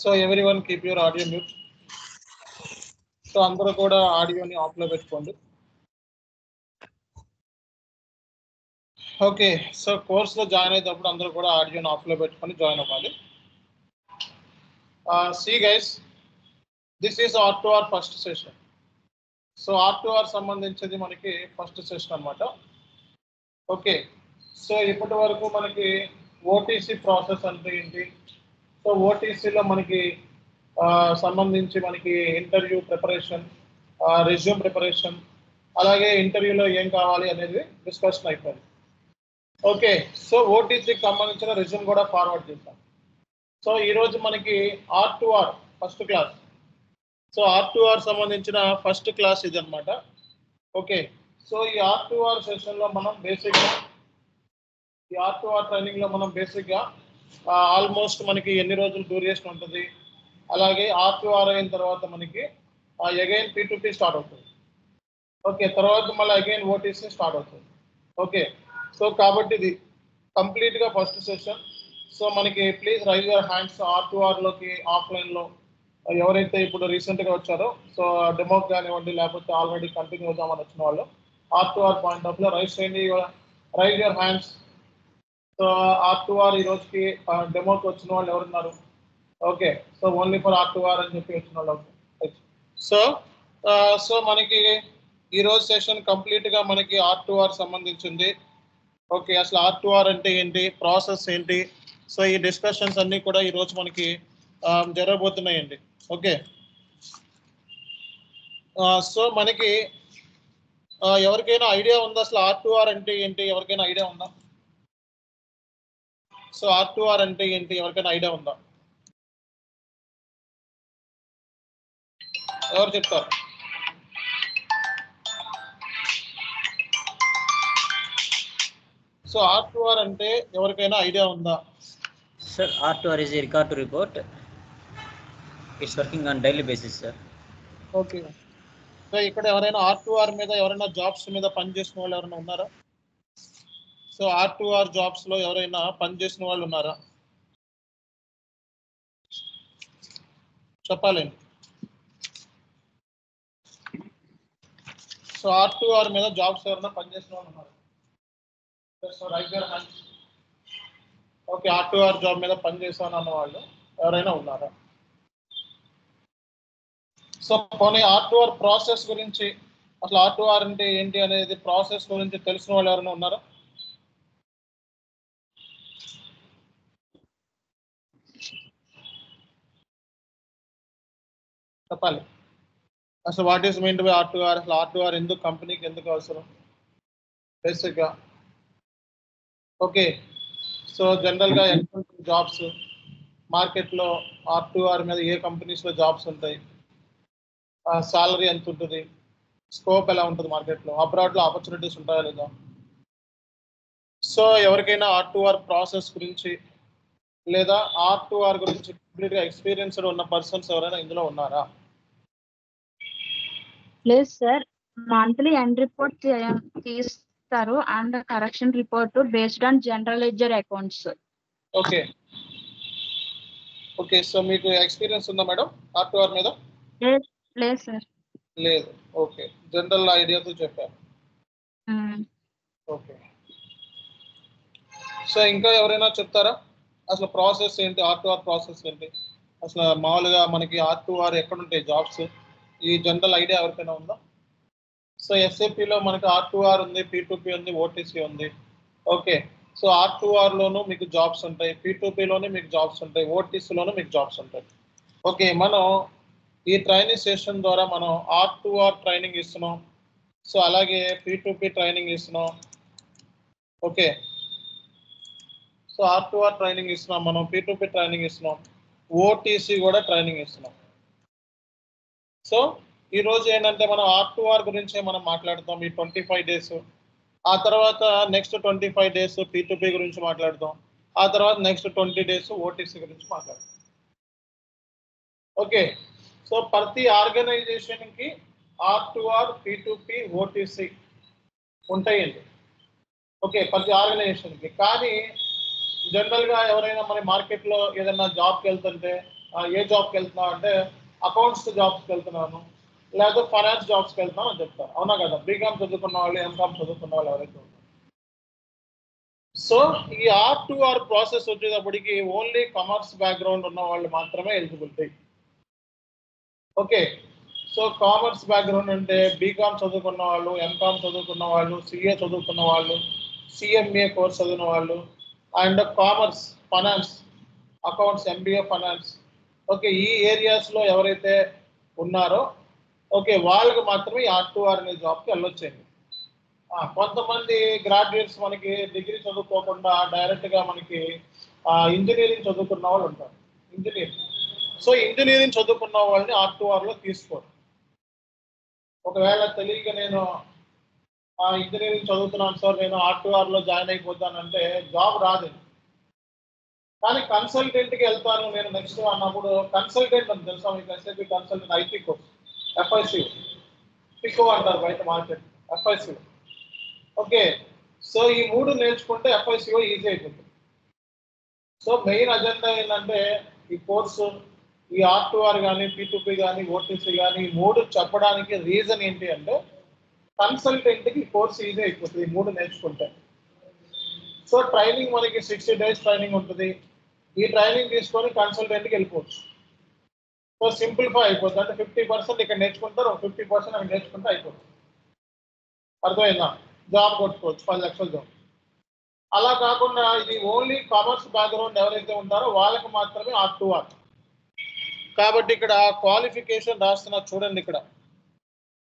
So everyone keep your audio mute. So అందరూ కూడా ఆడియోని of లో పెట్టుకోండి. ఓకే, సో కోర్స్ లో జాయిన్ అయ్యేటప్పుడు అందరూ కూడా ఆడియోని ఆఫ్ లో పెట్టుకొని జాయిన్ అవ్వాలి. See guys, this is R2R first session. So R2R సంబంధించింది మనకి ఫస్ట్ సెషన్ అన్నమాట. ఓకే, సో ఇప్పటి వరకు మనకి ఓటీసీ ప్రాసెస్ అంటే ఏంటి, సో ఓటీసీలో మనకి సంబంధించి మనకి ఇంటర్వ్యూ ప్రిపరేషన్, రెజ్యూమ్ ప్రిపరేషన్, అలాగే ఇంటర్వ్యూలో ఏం కావాలి అనేది డిస్కషన్ అయిపోయింది. ఓకే, సో ఓటీసీకి సంబంధించిన రెజ్యూమ్ కూడా ఫార్వర్డ్ చేశాం. సో ఈరోజు మనకి R2R first class. So R2R సంబంధించిన ఫస్ట్ క్లాస్ ఇది అనమాట. ఓకే, సో ఈ R2R సెషన్లో మనం బేసిక్గా ఈ R2R ట్రైనింగ్లో మనం బేసిక్గా ఆల్మోస్ట్ మనకి ఎన్ని రోజులు డ్యూరేషన్ ఉంటుంది, అలాగే R2R అయిన తర్వాత మనకి అగైన్ P2P స్టార్ట్ అవుతుంది. ఓకే, తర్వాత మళ్ళీ అగైన్ ఓటీసీ స్టార్ట్ అవుతుంది. ఓకే, సో కాబట్టి ఇది కంప్లీట్గా ఫస్ట్ సెషన్. సో మనకి ప్లీజ్ రైజ్ యువర్ హ్యాండ్స్ R2Rలోకి ఆఫ్లైన్లో ఎవరైతే ఇప్పుడు రీసెంట్గా వచ్చారో, సో డెమోకి కానివ్వండి లేకపోతే ఆల్రెడీ కంటిన్యూ అవుదామని వచ్చిన వాళ్ళు R2R పాయింట్ ఆఫ్ లో రైజ్ చేయండి, rise your hands. So R2R ఈ రోజుకి డెమోకి వచ్చిన వాళ్ళు ఎవరున్నారు? Okay, so only for R2R అని చెప్పి వచ్చిన వాళ్ళు. సో మనకి ఈరోజు సెషన్ కంప్లీట్గా మనకి R2R సంబంధించింది. ఓకే, అసలు R2R అంటే ఏంటి, ప్రాసెస్ ఏంటి, సో ఈ డిస్కషన్స్ అన్నీ కూడా ఈరోజు మనకి జరగబోతున్నాయండి. ఓకే, సో మనకి ఎవరికైనా ఐడియా ఉందా అసలు R2R అంటే ఏంటి? ఎవరికైనా ఐడియా ఉందా? సో R2R అంటే ఏంటి, ఎవరికైనా ఐడియా ఉందా? ఎవరు చెప్తారు? సో R2R అంటే ఎవరికైనా ఐడియా ఉందా? Sir, R2R is a record to report. It's working on daily basis, sir. Okay, so ఇక్కడ ఎవరైనా R2R మీద ఎవరైనా జాబ్స్ మీద పనిచేసిన వాళ్ళు ఎవరైనా ఉన్నారా? సో R2R జాబ్స్ లో ఎవరైనా పనిచేసిన వాళ్ళు ఉన్నారా? చెప్పాలండి. సో R2R మీద జాబ్స్ ఎవరైనా పనిచేసిన వాళ్ళు ఉన్నారు? So right your hands. Okay, R2R job మీద పనిచేసాను అన్న వాళ్ళు ఎవరైనా ఉన్నారా? సో పోనీ R2R ప్రాసెస్ గురించి, అసలు R2R అంటే ఏంటి అనేది ప్రాసెస్ గురించి తెలిసిన వాళ్ళు ఎవరైనా ఉన్నారా? చెప్పాలి. అసలు what is mean to buy R2R, అసలు R2R ఎందుకు కంపెనీకి ఎందుకు అవసరం బేసిక్గా? ఓకే, సో జనరల్గా ఎంత జాబ్స్ మార్కెట్లో R2R మీద ఏ కంపెనీస్లో జాబ్స్ ఉంటాయి, సాలరీ ఎంత ఉంటుంది, స్కోప్ ఎలా ఉంటుంది మార్కెట్లో, అబ్రాడ్లో ఆపర్చునిటీస్ ఉంటాయా లేదా? సో ఎవరికైనా R2R ప్రాసెస్ గురించి లేదా R2R గురించి కంప్లీట్గా ఎక్స్పీరియన్స్డ్ ఉన్న పర్సన్స్ ఎవరైనా ఇందులో ఉన్నారా? లేదు సార్, మంత్లీ ఎండ్ రిపోర్ట్ తీస్తారు and correction report based on general ledger accounts. Okay, okay, so మీకు ఎక్స్పీరియన్స్ ఉందా మేడం R2R మీద? లేదు సార్. లేదు. ఓకే, జనరల్ ఐడియాతో చెప్పారు. ఓకే, సో ఇంకా ఎవరైనా చెప్తారా అసలు ప్రాసెస్ ఏంటి, R2R ప్రాసెస్ ఏంటి, అసలు మామూలుగా మనకి R2R ఎక్కడ ఉంటాయి జాబ్స్, ఈ జనరల్ ఐడియా ఎవరికైనా ఉందా? సో SAPలో మనకి R2R ఉంది, P2P ఉంది, ఓటీసీ ఉంది. ఓకే, సో R2Rలోనూ మీకు జాబ్స్ ఉంటాయి, P2Pలోనే మీకు జాబ్స్ ఉంటాయి, ఓటీసీలోనూ మీకు జాబ్స్ ఉంటాయి. ఓకే, మనం ఈ ట్రైనింగ్ సెషన్ ద్వారా మనం R2R ట్రైనింగ్ ఇస్తున్నాం, సో అలాగే P2P ట్రైనింగ్ ఇస్తున్నాం. ఓకే, సో R2R ట్రైనింగ్ ఇస్తున్నాం, మనం P2P ట్రైనింగ్ ఇస్తున్నాం, ఓటీసీ కూడా ట్రైనింగ్ ఇస్తున్నాం. సో ఈరోజు ఏంటంటే మనం R2R గురించే మనం మాట్లాడతాం ఈ 25 డేస్. ఆ తర్వాత నెక్స్ట్ 25 డేస్ P2P గురించి మాట్లాడతాం, ఆ తర్వాత నెక్స్ట్ 20 డేస్ ఓటీసీ గురించి మాట్లాడతాం. ఓకే, సో ప్రతి ఆర్గనైజేషన్కి R2R, P2P, ఓటీసీ ఉంటాయండి. ఓకే, ప్రతి ఆర్గనైజేషన్కి. కానీ జనరల్గా ఎవరైనా మన మార్కెట్లో ఏదైనా జాబ్కి వెళ్తుంటే ఏ జాబ్కి వెళ్తున్నావు అంటే అకౌంట్స్ జాబ్స్కి వెళ్తున్నాను, లేదా ఫైనాన్స్ జాబ్స్కి వెళ్తున్నాను అని చెప్తారు. అవునా కదా? బీకామ్ చదువుకున్న వాళ్ళు, ఎంకామ్ చదువుకున్న వాళ్ళు ఎవరైతే ఉంటారు. సో ఈ R2R ప్రాసెస్ వచ్చేటప్పటికి ఓన్లీ కామర్స్ బ్యాక్గ్రౌండ్ ఉన్న వాళ్ళు మాత్రమే eligibility. Okay, so commerce background అంటే బీకామ్ చదువుకున్న వాళ్ళు, ఎంకామ్ చదువుకున్న వాళ్ళు, సిఏ చదువుకున్న వాళ్ళు, సిఎంఏ కోర్స్ చదివిన వాళ్ళు, and commerce, finance, accounts, MBA finance, okay, ఈ ఏరియాస్లో ఎవరైతే ఉన్నారో ఓకే వాళ్ళకి మాత్రమే R2R అనే జాబ్కి వెళ్ళొచ్చండి. కొంతమంది గ్రాడ్యుయేట్స్ మనకి డిగ్రీ చదువుకోకుండా డైరెక్ట్గా మనకి ఇంజనీరింగ్ చదువుకున్న వాళ్ళు ఉంటారు. సో ఇంజనీరింగ్ చదువుకున్న వాళ్ళని R2Rలో తీసుకోరు. ఒకవేళ తెలియక నేను ఇంజనీరింగ్ చదువుతున్నాను సార్, నేను R2Rలో జాయిన్ అయిపోతానంటే జాబ్ రాదు. కానీ కన్సల్టెంట్కి వెళ్తాను నేను నెక్స్ట్ అన్నప్పుడు, కన్సల్టెంట్ అని తెలుసా మీకు? SAP consultant IT course, FIC, pico అంటారు బయట మార్కెట్, FIC. ఓకే, సో ఈ 3 నేర్చుకుంటే FICO ఈజీ అయిపోతుంది. సో మెయిన్ అజెండా ఏంటంటే ఈ కోర్సు, ఈ R2R కానీ, P2P కానీ, OTC కానీ, ఈ 3 చెప్పడానికి రీజన్ ఏంటి అంటే కన్సల్టెంట్కి కోర్స్ ఈజీ అయిపోతుంది ఈ 3 నేర్చుకుంటే. సో ట్రైనింగ్ మనకి 60 days ట్రైనింగ్ ఉంటుంది. ఈ ట్రైనింగ్ తీసుకొని కన్సల్టెంట్కి వెళ్ళిపోవచ్చు. సో సింప్లిఫై అయిపోతుంది. అంటే 50% ఇక్కడ నేర్చుకుంటారు, 50% అక్కడ నేర్చుకుంటే అయిపోతుంది. అర్థమైందా? జాబ్ కొట్టుకోవచ్చు, 10 లక్షల జాబ్. అలా కాకుండా ఇది ఓన్లీ కామర్స్ బ్యాక్గ్రౌండ్ ఎవరైతే ఉంటారో వాళ్ళకి మాత్రమే R2R. కాబట్టి ఇక్కడ క్వాలిఫికేషన్ రాస్తున్నా చూడండి ఇక్కడ.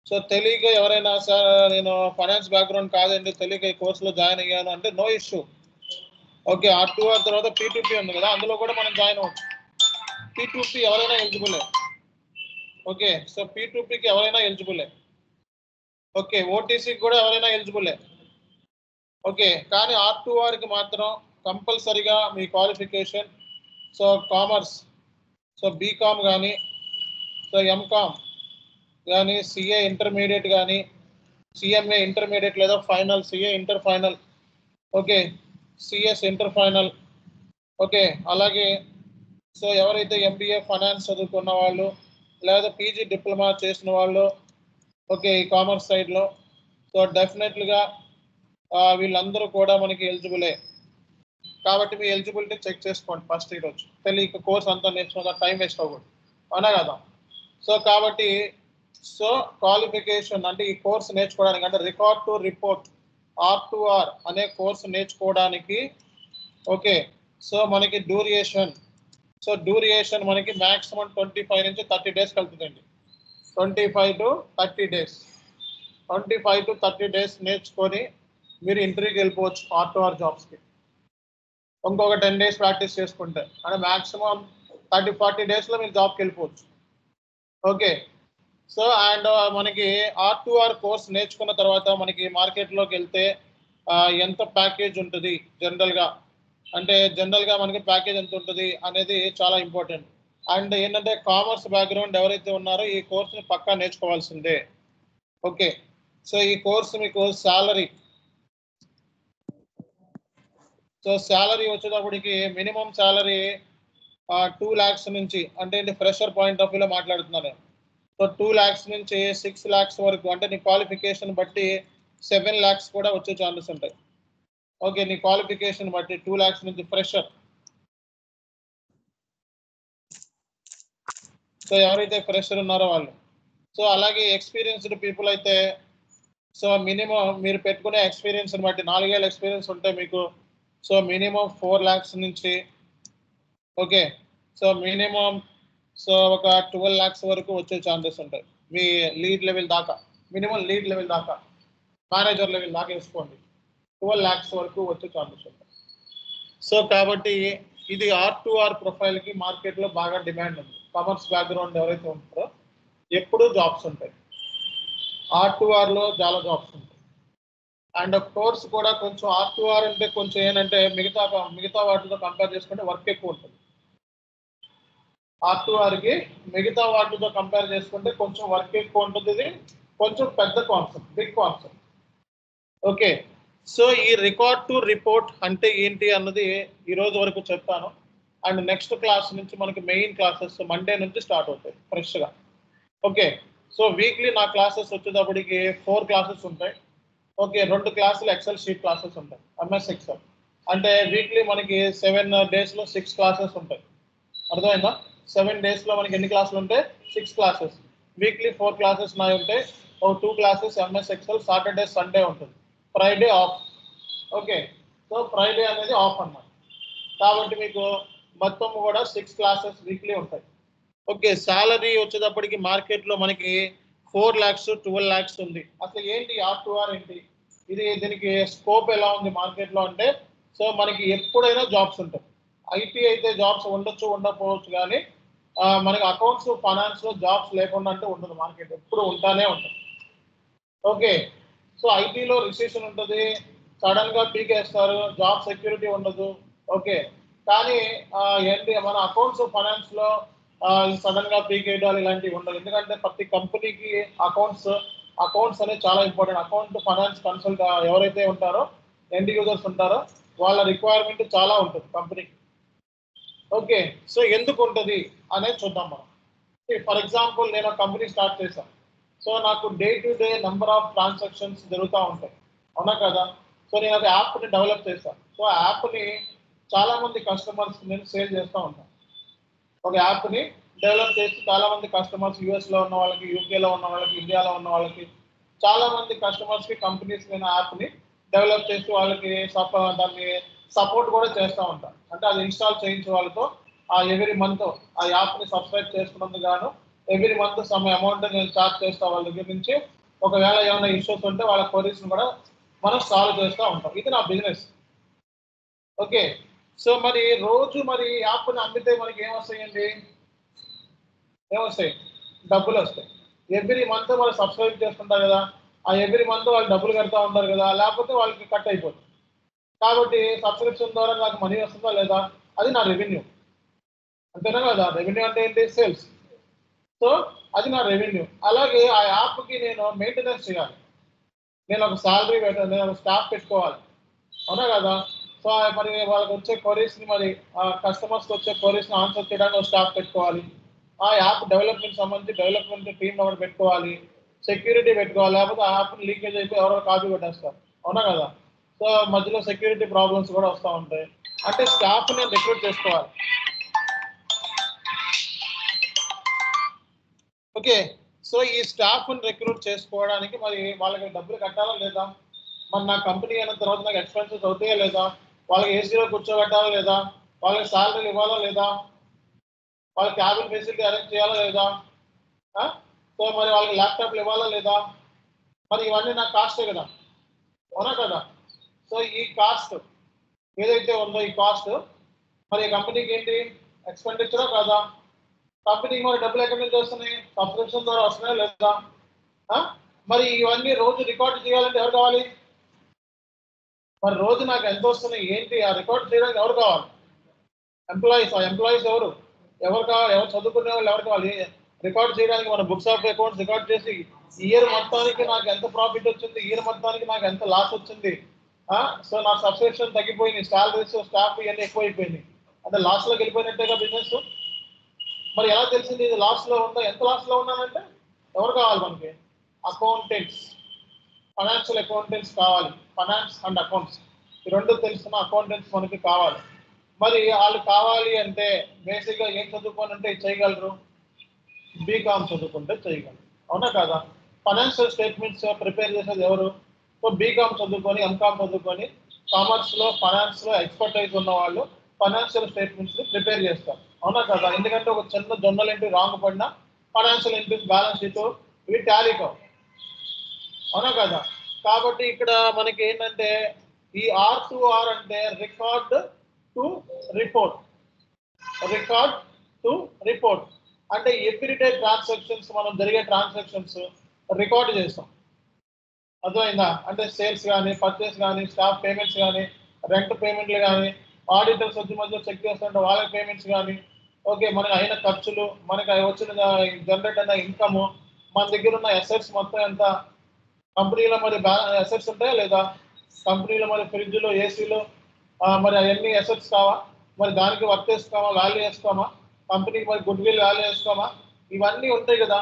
సో తెలియక ఎవరైనా సార్ నేను ఫైనాన్స్ బ్యాక్గ్రౌండ్ కాదండి, తెలియక ఈ కోర్సులో జాయిన్ అయ్యాను అంటే నో ఇష్యూ. ఓకే, R2R తర్వాత P2P ఉంది కదా, అందులో కూడా మనం జాయిన్ అవ్వచ్చు. P2P ఎవరైనా ఎలిజిబులే. ఓకే, సో P2Pకి ఎవరైనా ఎలిజిబులే. ఓకే, OTCకి కూడా ఎవరైనా ఎలిజిబులే. ఓకే, కానీ R2Rకి మాత్రం కంపల్సరీగా మీ qualification, so commerce, so BCom కానీ, సో ఎంకామ్ కానీ, సిఏ ఇంటర్మీడియట్ కానీ, సిఎంఏ ఇంటర్మీడియట్ లేదా final, CA inter final, okay, CS inter final, okay, అలాగే సో ఎవరైతే ఎంబీఏ ఫైనాన్స్ చదువుకున్న వాళ్ళు లేదా పీజీ డిప్లొమా చేసిన వాళ్ళు, ఓకే, ఈ కామర్స్ సైడ్లో, సో డెఫినెట్లీగా వీళ్ళందరూ కూడా మనకి ఎలిజిబులే. కాబట్టి మీ ఎలిజిబిలిటీ చెక్ చేసుకోండి ఫస్ట్. ఈరోజు తెలియక కోర్స్ అంతా నేర్చుకున్న టైం వేస్ట్ అవ్వకూడదు, అవునా కదా? సో కాబట్టి సో క్వాలిఫికేషన్ అంటే ఈ కోర్స్ నేర్చుకోవడానికి అంటే రికార్డ్ టు రిపోర్ట్ R2R అనే కోర్సు నేర్చుకోవడానికి ఓకే, సో మనకి డ్యూరేషన్, సో డ్యూరేషన్ మనకి మ్యాక్సిమం 25 నుంచి 30 days కలుపుతుందండి. 25 to 30 days, 25 to 30 days నేర్చుకొని మీరు ఇంటర్వ్యూకి వెళ్ళిపోవచ్చు R2R జాబ్స్కి. ఇంకొక 10 days ప్రాక్టీస్ చేసుకుంటే అంటే మ్యాక్సిమం 30-40 daysలో మీరు జాబ్కి వెళ్ళిపోవచ్చు. ఓకే, సో అండ్ మనకి R2R కోర్స్ నేర్చుకున్న తర్వాత మనకి మార్కెట్లోకి వెళ్తే ఎంత ప్యాకేజ్ ఉంటుంది జనరల్గా, అంటే జనరల్గా మనకి ప్యాకేజ్ ఎంత ఉంటుంది అనేది చాలా ఇంపార్టెంట్. అండ్ ఏంటంటే కామర్స్ బ్యాక్గ్రౌండ్ ఎవరైతే ఉన్నారో ఈ కోర్స్ని పక్కా నేర్చుకోవాల్సిందే. ఓకే, సో ఈ కోర్సు మీకు శాలరీ, సో శాలరీ వచ్చేటప్పటికి మినిమం శాలరీ 2 lakhs నుంచి, అంటే ఫ్రెషర్ పాయింట్ ఆఫ్ వ్యూలో మాట్లాడుతున్నాను. సో 2 lakhs నుంచి 6 lakhs వరకు, అంటే నీ క్వాలిఫికేషన్ బట్టి 7 lakhs కూడా వచ్చే ఛాన్సెస్ ఉంటాయి. ఓకే, నీ క్వాలిఫికేషన్ బట్టి 2 lakhs నుంచి ఫ్రెషర్. సో ఎవరైతే ఫ్రెషర్ ఉన్నారో వాళ్ళు. సో అలాగే ఎక్స్పీరియన్స్డ్ పీపుల్ అయితే సో మినిమం మీరు పెట్టుకునే ఎక్స్పీరియన్స్ని బట్టి 4 ఏళ్ళ ఎక్స్పీరియన్స్ ఉంటే మీకు సో మినిమం 4 lakhs నుంచి ఓకే, సో మినిమం సో ఒక 12 lakhs వరకు వచ్చే ఛాన్సెస్ ఉంటాయి మీ లీడ్ లెవెల్ దాకా. మినిమం లీడ్ లెవెల్ దాకా, మేనేజర్ లెవెల్ దాకా వేసుకోండి, 12 lakhs వరకు వచ్చే ఛాన్సెస్ ఉంటాయి. సో కాబట్టి ఇది R2R ప్రొఫైల్కి మార్కెట్లో బాగా డిమాండ్ ఉంది. కామర్స్ బ్యాక్గ్రౌండ్ ఎవరైతే ఉంటారో ఎప్పుడూ జాబ్స్ ఉంటాయి, R2Rలో చాలా జాబ్స్ ఉంటాయి. అండ్ కోర్స్ కూడా కొంచెం R2R అంటే కొంచెం ఏంటంటే మిగతా వాటితో కంపేర్ చేసుకుంటే వర్క్ ఎక్కువ ఉంటుంది. R2Rకి మిగతా వాటితో కంపేర్ చేసుకుంటే కొంచెం వర్క్ ఎక్కువ ఉంటుంది. ఇది కొంచెం పెద్ద concept, big concept. Okay, so ఈ రికార్డ్ టు రిపోర్ట్ అంటే ఏంటి అన్నది ఈ రోజు వరకు చెప్తాను. అండ్ నెక్స్ట్ క్లాస్ నుంచి మనకి మెయిన్ క్లాసెస్ మండే నుంచి స్టార్ట్ అవుతాయి ఫ్రెష్గా. ఓకే, సో వీక్లీ నా క్లాసెస్ వచ్చేటప్పటికి 4 క్లాసెస్ ఉంటాయి. ఓకే, 2 క్లాసులు ఎక్సెల్ షీట్ క్లాసెస్ ఉంటాయి, ఎంఎస్ ఎక్సెల్. అంటే వీక్లీ మనకి 7 డేస్లో 6 క్లాసెస్ ఉంటాయి. అర్థమైందా? 7 డేస్లో మనకి ఎన్ని క్లాసులు ఉంటాయి? 6 క్లాసెస్. వీక్లీ 4 క్లాసెస్ నా ఉంటాయి. 2 classes MS Excel. Saturday Sunday ఉంటుంది, Friday off. Okay, so Friday అనేది ఆఫ్ అన్నమాట. కాబట్టి మీకు మొత్తం కూడా 6 క్లాసెస్ వీక్లీ ఉంటాయి. ఓకే, శాలరీ వచ్చేటప్పటికి మార్కెట్లో మనకి 4 lakhs 12 lakhs ఉంది. అసలు ఏంటి R2R ఏంటి, ఇది దీనికి స్కోప్ ఎలా ఉంది మార్కెట్లో అంటే, సో మనకి ఎప్పుడైనా జాబ్స్ ఉంటాయి. ఐటీ అయితే జాబ్స్ ఉండొచ్చు ఉండకపోవచ్చు, కానీ మనకి అకౌంట్స్ ఫైనాన్స్లో జాబ్స్ లేకుండా అంటే ఉండదు. మార్కెట్ ఎప్పుడు ఉంటానే ఉంటుంది. ఓకే, సో ఐటీలో రిసెషన్ ఉంటుంది, సడన్గా పీకేస్తారు, జాబ్ సెక్యూరిటీ ఉండదు. ఓకే, కానీ ఏంటి మన అకౌంట్స్ ఫైనాన్స్లో సడన్ గా పీకేయడాలు ఇలాంటివి ఉండవు. ఎందుకంటే ప్రతి కంపెనీకి అకౌంట్స్ అనేది చాలా ఇంపార్టెంట్. అకౌంట్ ఫైనాన్స్ కన్సల్ట్ ఎవరైతే ఉంటారో ఎండ్ యూజర్స్ ఉంటారో వాళ్ళ రిక్వైర్మెంట్ చాలా ఉంటుంది కంపెనీకి. ఓకే, సో ఎందుకు ఉంటుంది అనేది చూద్దాం మనం. ఫర్ ఎగ్జాంపుల్ నేను కంపెనీ స్టార్ట్ చేశాను. సో నాకు day to day number of transactions జరుగుతూ ఉంటాయి, అవునా కదా? సో నేను ఒక యాప్ని డెవలప్ చేశాను. సో ఆ యాప్ని చాలా మంది కస్టమర్స్ నేను సేల్ చేస్తూ ఉంటాను. ఒక యాప్ని డెవలప్ చేసి చాలా మంది కస్టమర్స్, యూఎస్లో ఉన్న వాళ్ళకి, యూకేలో ఉన్న వాళ్ళకి, ఇండియాలో ఉన్న వాళ్ళకి, చాలా మంది కస్టమర్స్కి కంపెనీస్ నేను యాప్ని డెవలప్ చేసి వాళ్ళకి దాన్ని సపోర్ట్ కూడా చేస్తూ ఉంటాను. అంటే అది ఇన్స్టాల్ చేయించే వాళ్ళతో ఎవ్రీ మంత్ ఆ యాప్ని సబ్స్క్రైబ్ చేసుకున్నందుకు గాను ఎవ్రీ మంత్ సమ్ అమౌంట్ నేను చార్జ్ చేస్తా వాళ్ళ దగ్గర నుంచి. ఒకవేళ ఏమైనా ఇష్యూస్ ఉంటే వాళ్ళ క్వరీస్ని కూడా మనం సాల్వ్ చేస్తూ ఉంటాం. ఇది నా బిజినెస్. ఓకే, సో మరి రోజు మరి యాప్ని అమ్మితే మనకి ఏమొస్తాయండి? ఏమొస్తాయి? డబ్బులు వస్తాయి. ఎవ్రీ మంత్ వాళ్ళు సబ్స్క్రైబ్ చేసుకుంటారు కదా, ఆ ఎవ్రీ మంత్ వాళ్ళు డబ్బులు కడతా ఉంటారు కదా, లేకపోతే వాళ్ళకి కట్ అయిపోతుంది. కాబట్టి సబ్స్క్రిప్షన్ ద్వారా నాకు మనీ వస్తుందా లేదా, అది నా రెవెన్యూ. అంతేనా కదా? రెవెన్యూ అంటే ఏంటి? సేల్స్. సో అది నా రెవెన్యూ. అలాగే ఆ యాప్కి నేను మెయింటెనెన్స్ చేయాలి. నేను ఒక శాలరీ పెట్టాలి, నేను ఒక స్టాఫ్ పెట్టుకోవాలి, అవునా కదా? సో మరి వాళ్ళకి వచ్చే క్వరీస్ని, మరి కస్టమర్స్కి వచ్చే క్వరీస్ని ఆన్సర్ చేయడానికి ఒక స్టాఫ్ పెట్టుకోవాలి. ఆ యాప్ డెవలప్మెంట్ సంబంధించి డెవలప్మెంట్ టీమ్ ఒకటి పెట్టుకోవాలి, సెక్యూరిటీ పెట్టుకోవాలి, లేకపోతే ఆ యాప్ని లీకేజ్ అయిపోయి ఎవరో కాపీ పెట్టేస్తారు, అవునా కదా? సో మధ్యలో సెక్యూరిటీ ప్రాబ్లమ్స్ కూడా వస్తూ ఉంటాయి. అంటే స్టాఫ్ నేను రిక్రూట్ చేసుకోవాలి. ఓకే, సో ఈ స్టాఫ్ని రిక్రూట్ చేసుకోవడానికి మరి వాళ్ళకి డబ్బులు కట్టాలా లేదా, మరి నా కంపెనీ అయిన తర్వాత నాకు ఎక్స్పెన్సెస్ అవుతాయా లేదా, వాళ్ళకి ఏసీలో కూర్చోబెట్టాలా లేదా, వాళ్ళకి శాలరీలు ఇవ్వాలా లేదా, వాళ్ళకి క్యాబిన్ ఫెసిలిటీ అరేంజ్ చేయాలా లేదా, సో మరి వాళ్ళకి ల్యాప్టాప్లు ఇవ్వాలా లేదా, మరి ఇవన్నీ నా కాస్టే కదా, అవునా కదా? సో ఈ కాస్ట్ ఏదైతే ఉందో ఈ కాస్ట్ మరి కంపెనీకి ఏంటి? ఎక్స్పెండిచరా కాదా? కంపెనీకి మరి డబ్బులు ఎక్కడి నుంచి వస్తున్నాయి? సబ్స్క్రిప్షన్ ద్వారా వస్తున్నాయా లేదా? మరి ఇవన్నీ రోజు రికార్డు చేయాలంటే ఎవరు కావాలి? మరి రోజు నాకు ఎంత వస్తున్నాయి ఏంటి ఆ రికార్డ్ చేయడానికి ఎవరు కావాలి? ఎంప్లాయీస్. ఆ ఎంప్లాయీస్ ఎవరు కావాలి? ఎవరు చదువుకునే వాళ్ళు ఎవరు కావాలి రికార్డ్ చేయడానికి? మన బుక్స్ ఆఫ్ అకౌంట్స్ రికార్డ్ చేసి ఇయర్ మొత్తానికి నాకు ఎంత ప్రాఫిట్ వచ్చింది, ఇయర్ మొత్తానికి నాకు ఎంత లాస్ వచ్చింది, సో నా సబ్స్క్రిప్షన్ తగ్గిపోయింది, శాలరీస్ స్టాఫ్ ఇవన్నీ ఎక్కువైపోయింది అంటే లాస్లోకి వెళ్ళిపోయినట్టేగా బిజినెస్. మరి ఎలా తెలిసింది ఇది లాస్లో ఉందా? ఎంత లాస్లో ఉన్నానంటే ఎవరు కావాలి మనకి? అకౌంటెంట్స్, ఫైనాన్షియల్ అకౌంటెంట్స్ కావాలి. ఫైనాన్స్ అండ్ అకౌంట్స్ ఈ రెండు తెలుసుకున్న అకౌంటెంట్స్ మనకి కావాలి. మరి వాళ్ళు కావాలి అంటే బేసిక్గా ఏం చదువుకోనంటే చేయగలరు? బీకామ్ చదువుకుంటే చేయగలరు, అవునా కదా? ఫైనాన్షియల్ స్టేట్మెంట్స్ ప్రిపేర్ చేసేది ఎవరు? సో బీకామ్ చదువుకొని, ఎంకామ్ చదువుకొని, కామర్స్లో ఫైనాన్స్లో ఎక్స్పర్టైజ్ ఉన్న వాళ్ళు ఫైనాన్షియల్ స్టేట్మెంట్స్ని ప్రిపేర్ చేస్తారు, అవునా కదా? ఎందుకంటే ఒక చిన్న జర్నల్ ఎంట్రీ రాంగ్ పడినా ఫైనాన్షియల్ ఎంట్రీస్, బ్యాలెన్స్ షీట్ ఇవి టాలీ కావు, అవునా కదా? కాబట్టి ఇక్కడ మనకి ఏంటంటే ఈ R2R అంటే record to report. Record to report అంటే ఎవ్రీడే ట్రాన్సాక్షన్స్, మనం జరిగే ట్రాన్సాక్షన్స్ రికార్డ్ చేస్తాం, అర్థమైందా? అంటే సేల్స్ కానీ, పర్చేస్ కానీ, స్టాఫ్ పేమెంట్స్ కానీ, రెంట్ పేమెంట్లు కానీ, ఆడిటర్స్ వచ్చి మధ్య చెక్ చేస్తుంటే వాళ్ళ పేమెంట్స్ కానీ, ఓకే మనకి అయిన ఖర్చులు, మనకి వచ్చిన జనరేట్ అయిన ఇన్కమ్, మన దగ్గర ఉన్న అసెట్స్ మొత్తం ఎంత, కంపెనీలో మరి అసెట్స్ ఉంటాయా లేదా, కంపెనీలో మరి ఫ్రిడ్జ్లు, ఏసీలు, మరి అవన్నీ అసెట్స్ కావా? మరి దానికి వర్క్ వేస్తామా, వాల్యూ వేస్తామా, కంపెనీకి మరి గుడ్ విల్ వాల్యూ వేస్తామా, ఇవన్నీ ఉంటాయి కదా.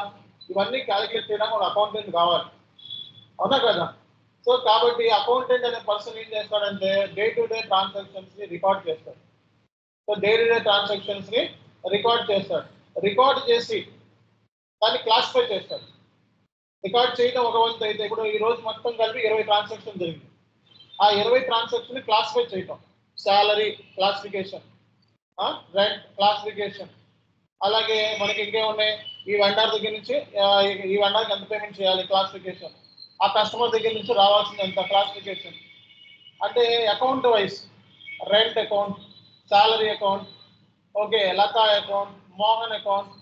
ఇవన్నీ క్యాలిక్యులేట్ చేయడానికి ఒక అకౌంటెంట్ కావాలి, అవునా కదా. సో కాబట్టి అకౌంటెంట్ అనే పర్సన్ ఏం చేస్తాడంటే డే టు డే ట్రాన్సాక్షన్స్ ని రికార్డ్ చేస్తాడు. So day to day transactions ని రికార్డ్ చేస్తాడు. రికార్డ్ చేసి దాన్ని క్లాసిఫై చేస్తాడు. రికార్డ్ చేయడం ఒక వంతు అయితే, ఇప్పుడు ఈ రోజు మొత్తం కలిపి 20 ట్రాన్సాక్షన్ జరిగింది. ఆ 20 ట్రాన్సాక్షన్ ని క్లాసిఫై చేయటం, శాలరీ క్లాసిఫికేషన్, రెంట్ క్లాసిఫికేషన్, అలాగే మనకి ఇంకేమున్నాయి, ఈ వెండర్ దగ్గర నుంచి ఈ వెండర్కి ఎంత పేమెంట్ చేయాలి క్లాసిఫికేషన్, ఆ కస్టమర్ దగ్గర నుంచి రావాల్సింది ఎంత క్లాసిఫికేషన్. అంటే account wise rent account, salary account, okay Lata account, Mohan account,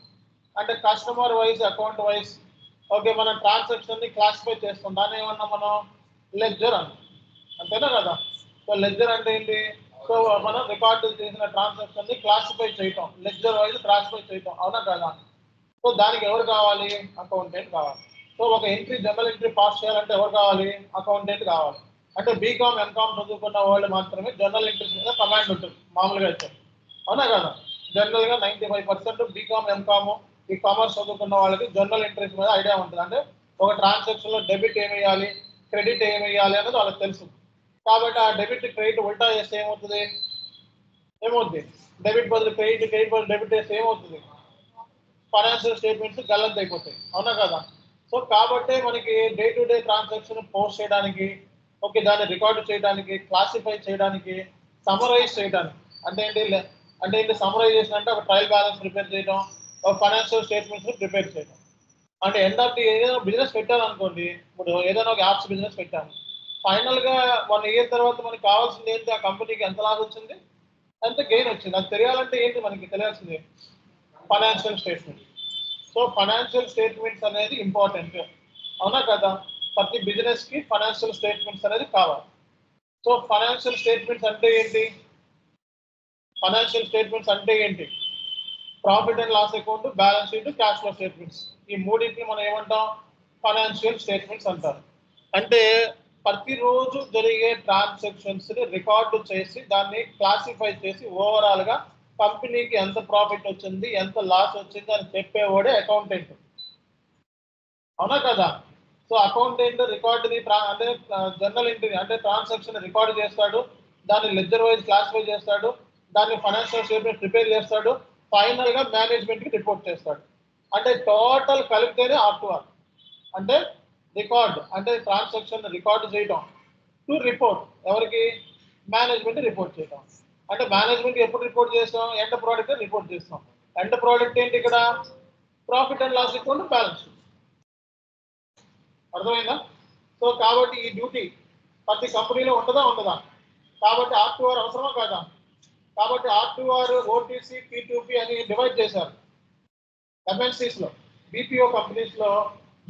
అంటే customer wise account wise, okay మనం ట్రాన్సాక్షన్ ని క్లాసిఫై చేస్తాం. దాన్ని ఏమన్నా మనం లెడ్జర్ అన్నాం, అంతేనా కదా. సో లెడ్జర్ అంటే ఏంటి, సో మనం రికార్డు చేసిన ట్రాన్సాక్షన్ ని క్లాసిఫై చేయటం, లెడ్జర్ వైజ్ క్లాసిఫై చేయటం, అవునా కదా. సో దానికి ఎవరు కావాలి, అకౌంటెంట్ కావాలి. సో ఒక ఎంట్రీ జనరల్ ఎంట్రీ పాస్ చేయాలంటే ఎవరు కావాలి, అకౌంటెంట్ కావాలి. అంటే బీకామ్ ఎంకామ్ చదువుకున్న వాళ్ళు మాత్రమే జనరల్ ఎంట్రీస్ మీద కమాండ్ ఉంటుంది మామూలుగా అయితే, అవునా కదా. జనరల్ గా 95% బీకామ్ ఎంకామ్ ఈ కామర్స్ చదువుకున్న వాళ్ళకి జనరల్ ఎంట్రీస్ మీద ఐడియా ఉంటుంది. అంటే ఒక ట్రాన్సాక్షన్ లో డెబిట్ ఏమి వేయాలి, క్రెడిట్ ఏమి వేయాలి అనేది వాళ్ళకి తెలుసు. కాబట్టి ఆ డెబిట్ క్రెడిట్ ఉల్టా చేస్తే ఏమవుతుంది, డెబిట్ బదులు క్రెడిట్, క్రెడిట్ బదులు డెబిట్ చేస్తే ఏమవుతుంది, ఫైనాన్షియల్ స్టేట్మెంట్స్ గల్లంత అయిపోతాయి, అవునా కదా. సో కాబట్టి మనకి day to day transaction post చేయడానికి, ఓకే దాన్ని రికార్డు చేయడానికి, క్లాసిఫై చేయడానికి, సమరైజ్ చేయడానికి, అంటే ఏంటి సమరైజేషన్ అంటే ఒక ట్రయల్ బ్యాలెన్స్ ప్రిపేర్ చేయడం, ఒక ఫైనాన్షియల్ స్టేట్మెంట్స్ ప్రిపేర్ చేయడం. అంటే ఎండ్ ఆఫ్ ది ఏదైనా బిజినెస్ పెట్టాలనుకోండి, ఇప్పుడు ఏదైనా ఒక యాప్స్ బిజినెస్ పెట్టాము, ఫైనల్ గా 1 year తర్వాత మనకి కావాల్సింది ఏంటి, ఆ కంపెనీకి ఎంత లాభం వచ్చింది, ఎంత గెయిన్ వచ్చింది, అది తెలియాలంటే ఏంటి మనకి తెలియాల్సింది, financial statement. So financial statements అనేది ఇంపార్టెంట్, అవునా కదా. ప్రతి బిజినెస్ కి ఫైనాన్షియల్ స్టేట్మెంట్స్ అనేది కావాలి. సో ఫైనాన్షియల్ స్టేట్మెంట్స్ అంటే ఏంటి, profit and loss account, balance sheet, cash flow statements, ఈ మూడింటిని మనం ఏమంటాం, ఫైనాన్షియల్ స్టేట్మెంట్స్ అంటారు. అంటే ప్రతిరోజు జరిగే ట్రాన్సాక్షన్స్ ని రికార్డు చేసి దాన్ని క్లాసిఫై చేసి ఓవరాల్ గా కంపెనీకి ఎంత ప్రాఫిట్ వచ్చింది, ఎంత లాస్ వచ్చింది అని చెప్పేవాడే అకౌంటెంట్, అవునా కదా. సో అకౌంటెంట్ రికార్డుని అంటే జనరల్ ఎంట్రీ అంటే ట్రాన్సాక్షన్ రికార్డు చేస్తాడు, దాన్ని లెడ్జర్ వైజ్ క్లాసిఫై చేస్తాడు, దాన్ని ఫైనాన్షియల్ స్టేట్మెంట్ ప్రిపేర్ చేస్తాడు, ఫైనల్ గా మేనేజ్మెంట్ కి రిపోర్ట్ చేస్తాడు. అంటే టోటల్ కలిపితేనే R2R. అంటే రికార్డ్ అంటే ట్రాన్సాక్షన్ రికార్డు చేయడం, టు రిపోర్ట్ ఎవరికి, మేనేజ్మెంట్ రిపోర్ట్ చేయడం. అంటే మేనేజ్మెంట్ ఎప్పుడు రిపోర్ట్ చేస్తాం, ఎండ్ ప్రోడక్ట్ రిపోర్ట్ చేస్తాం. ఎండ్ ప్రోడక్ట్ ఏంటి ఇక్కడ, profit and loss account, balance sheet. అర్థమైందా. సో కాబట్టి ఈ డ్యూటీ ప్రతి కంపెనీలో ఉండదా. కాబట్టి R2R అవసరమా కాదా. కాబట్టి R2R, OTC, P2P అని డివైడ్ చేశారు. MNCs లో, BPO కంపెనీస్ లో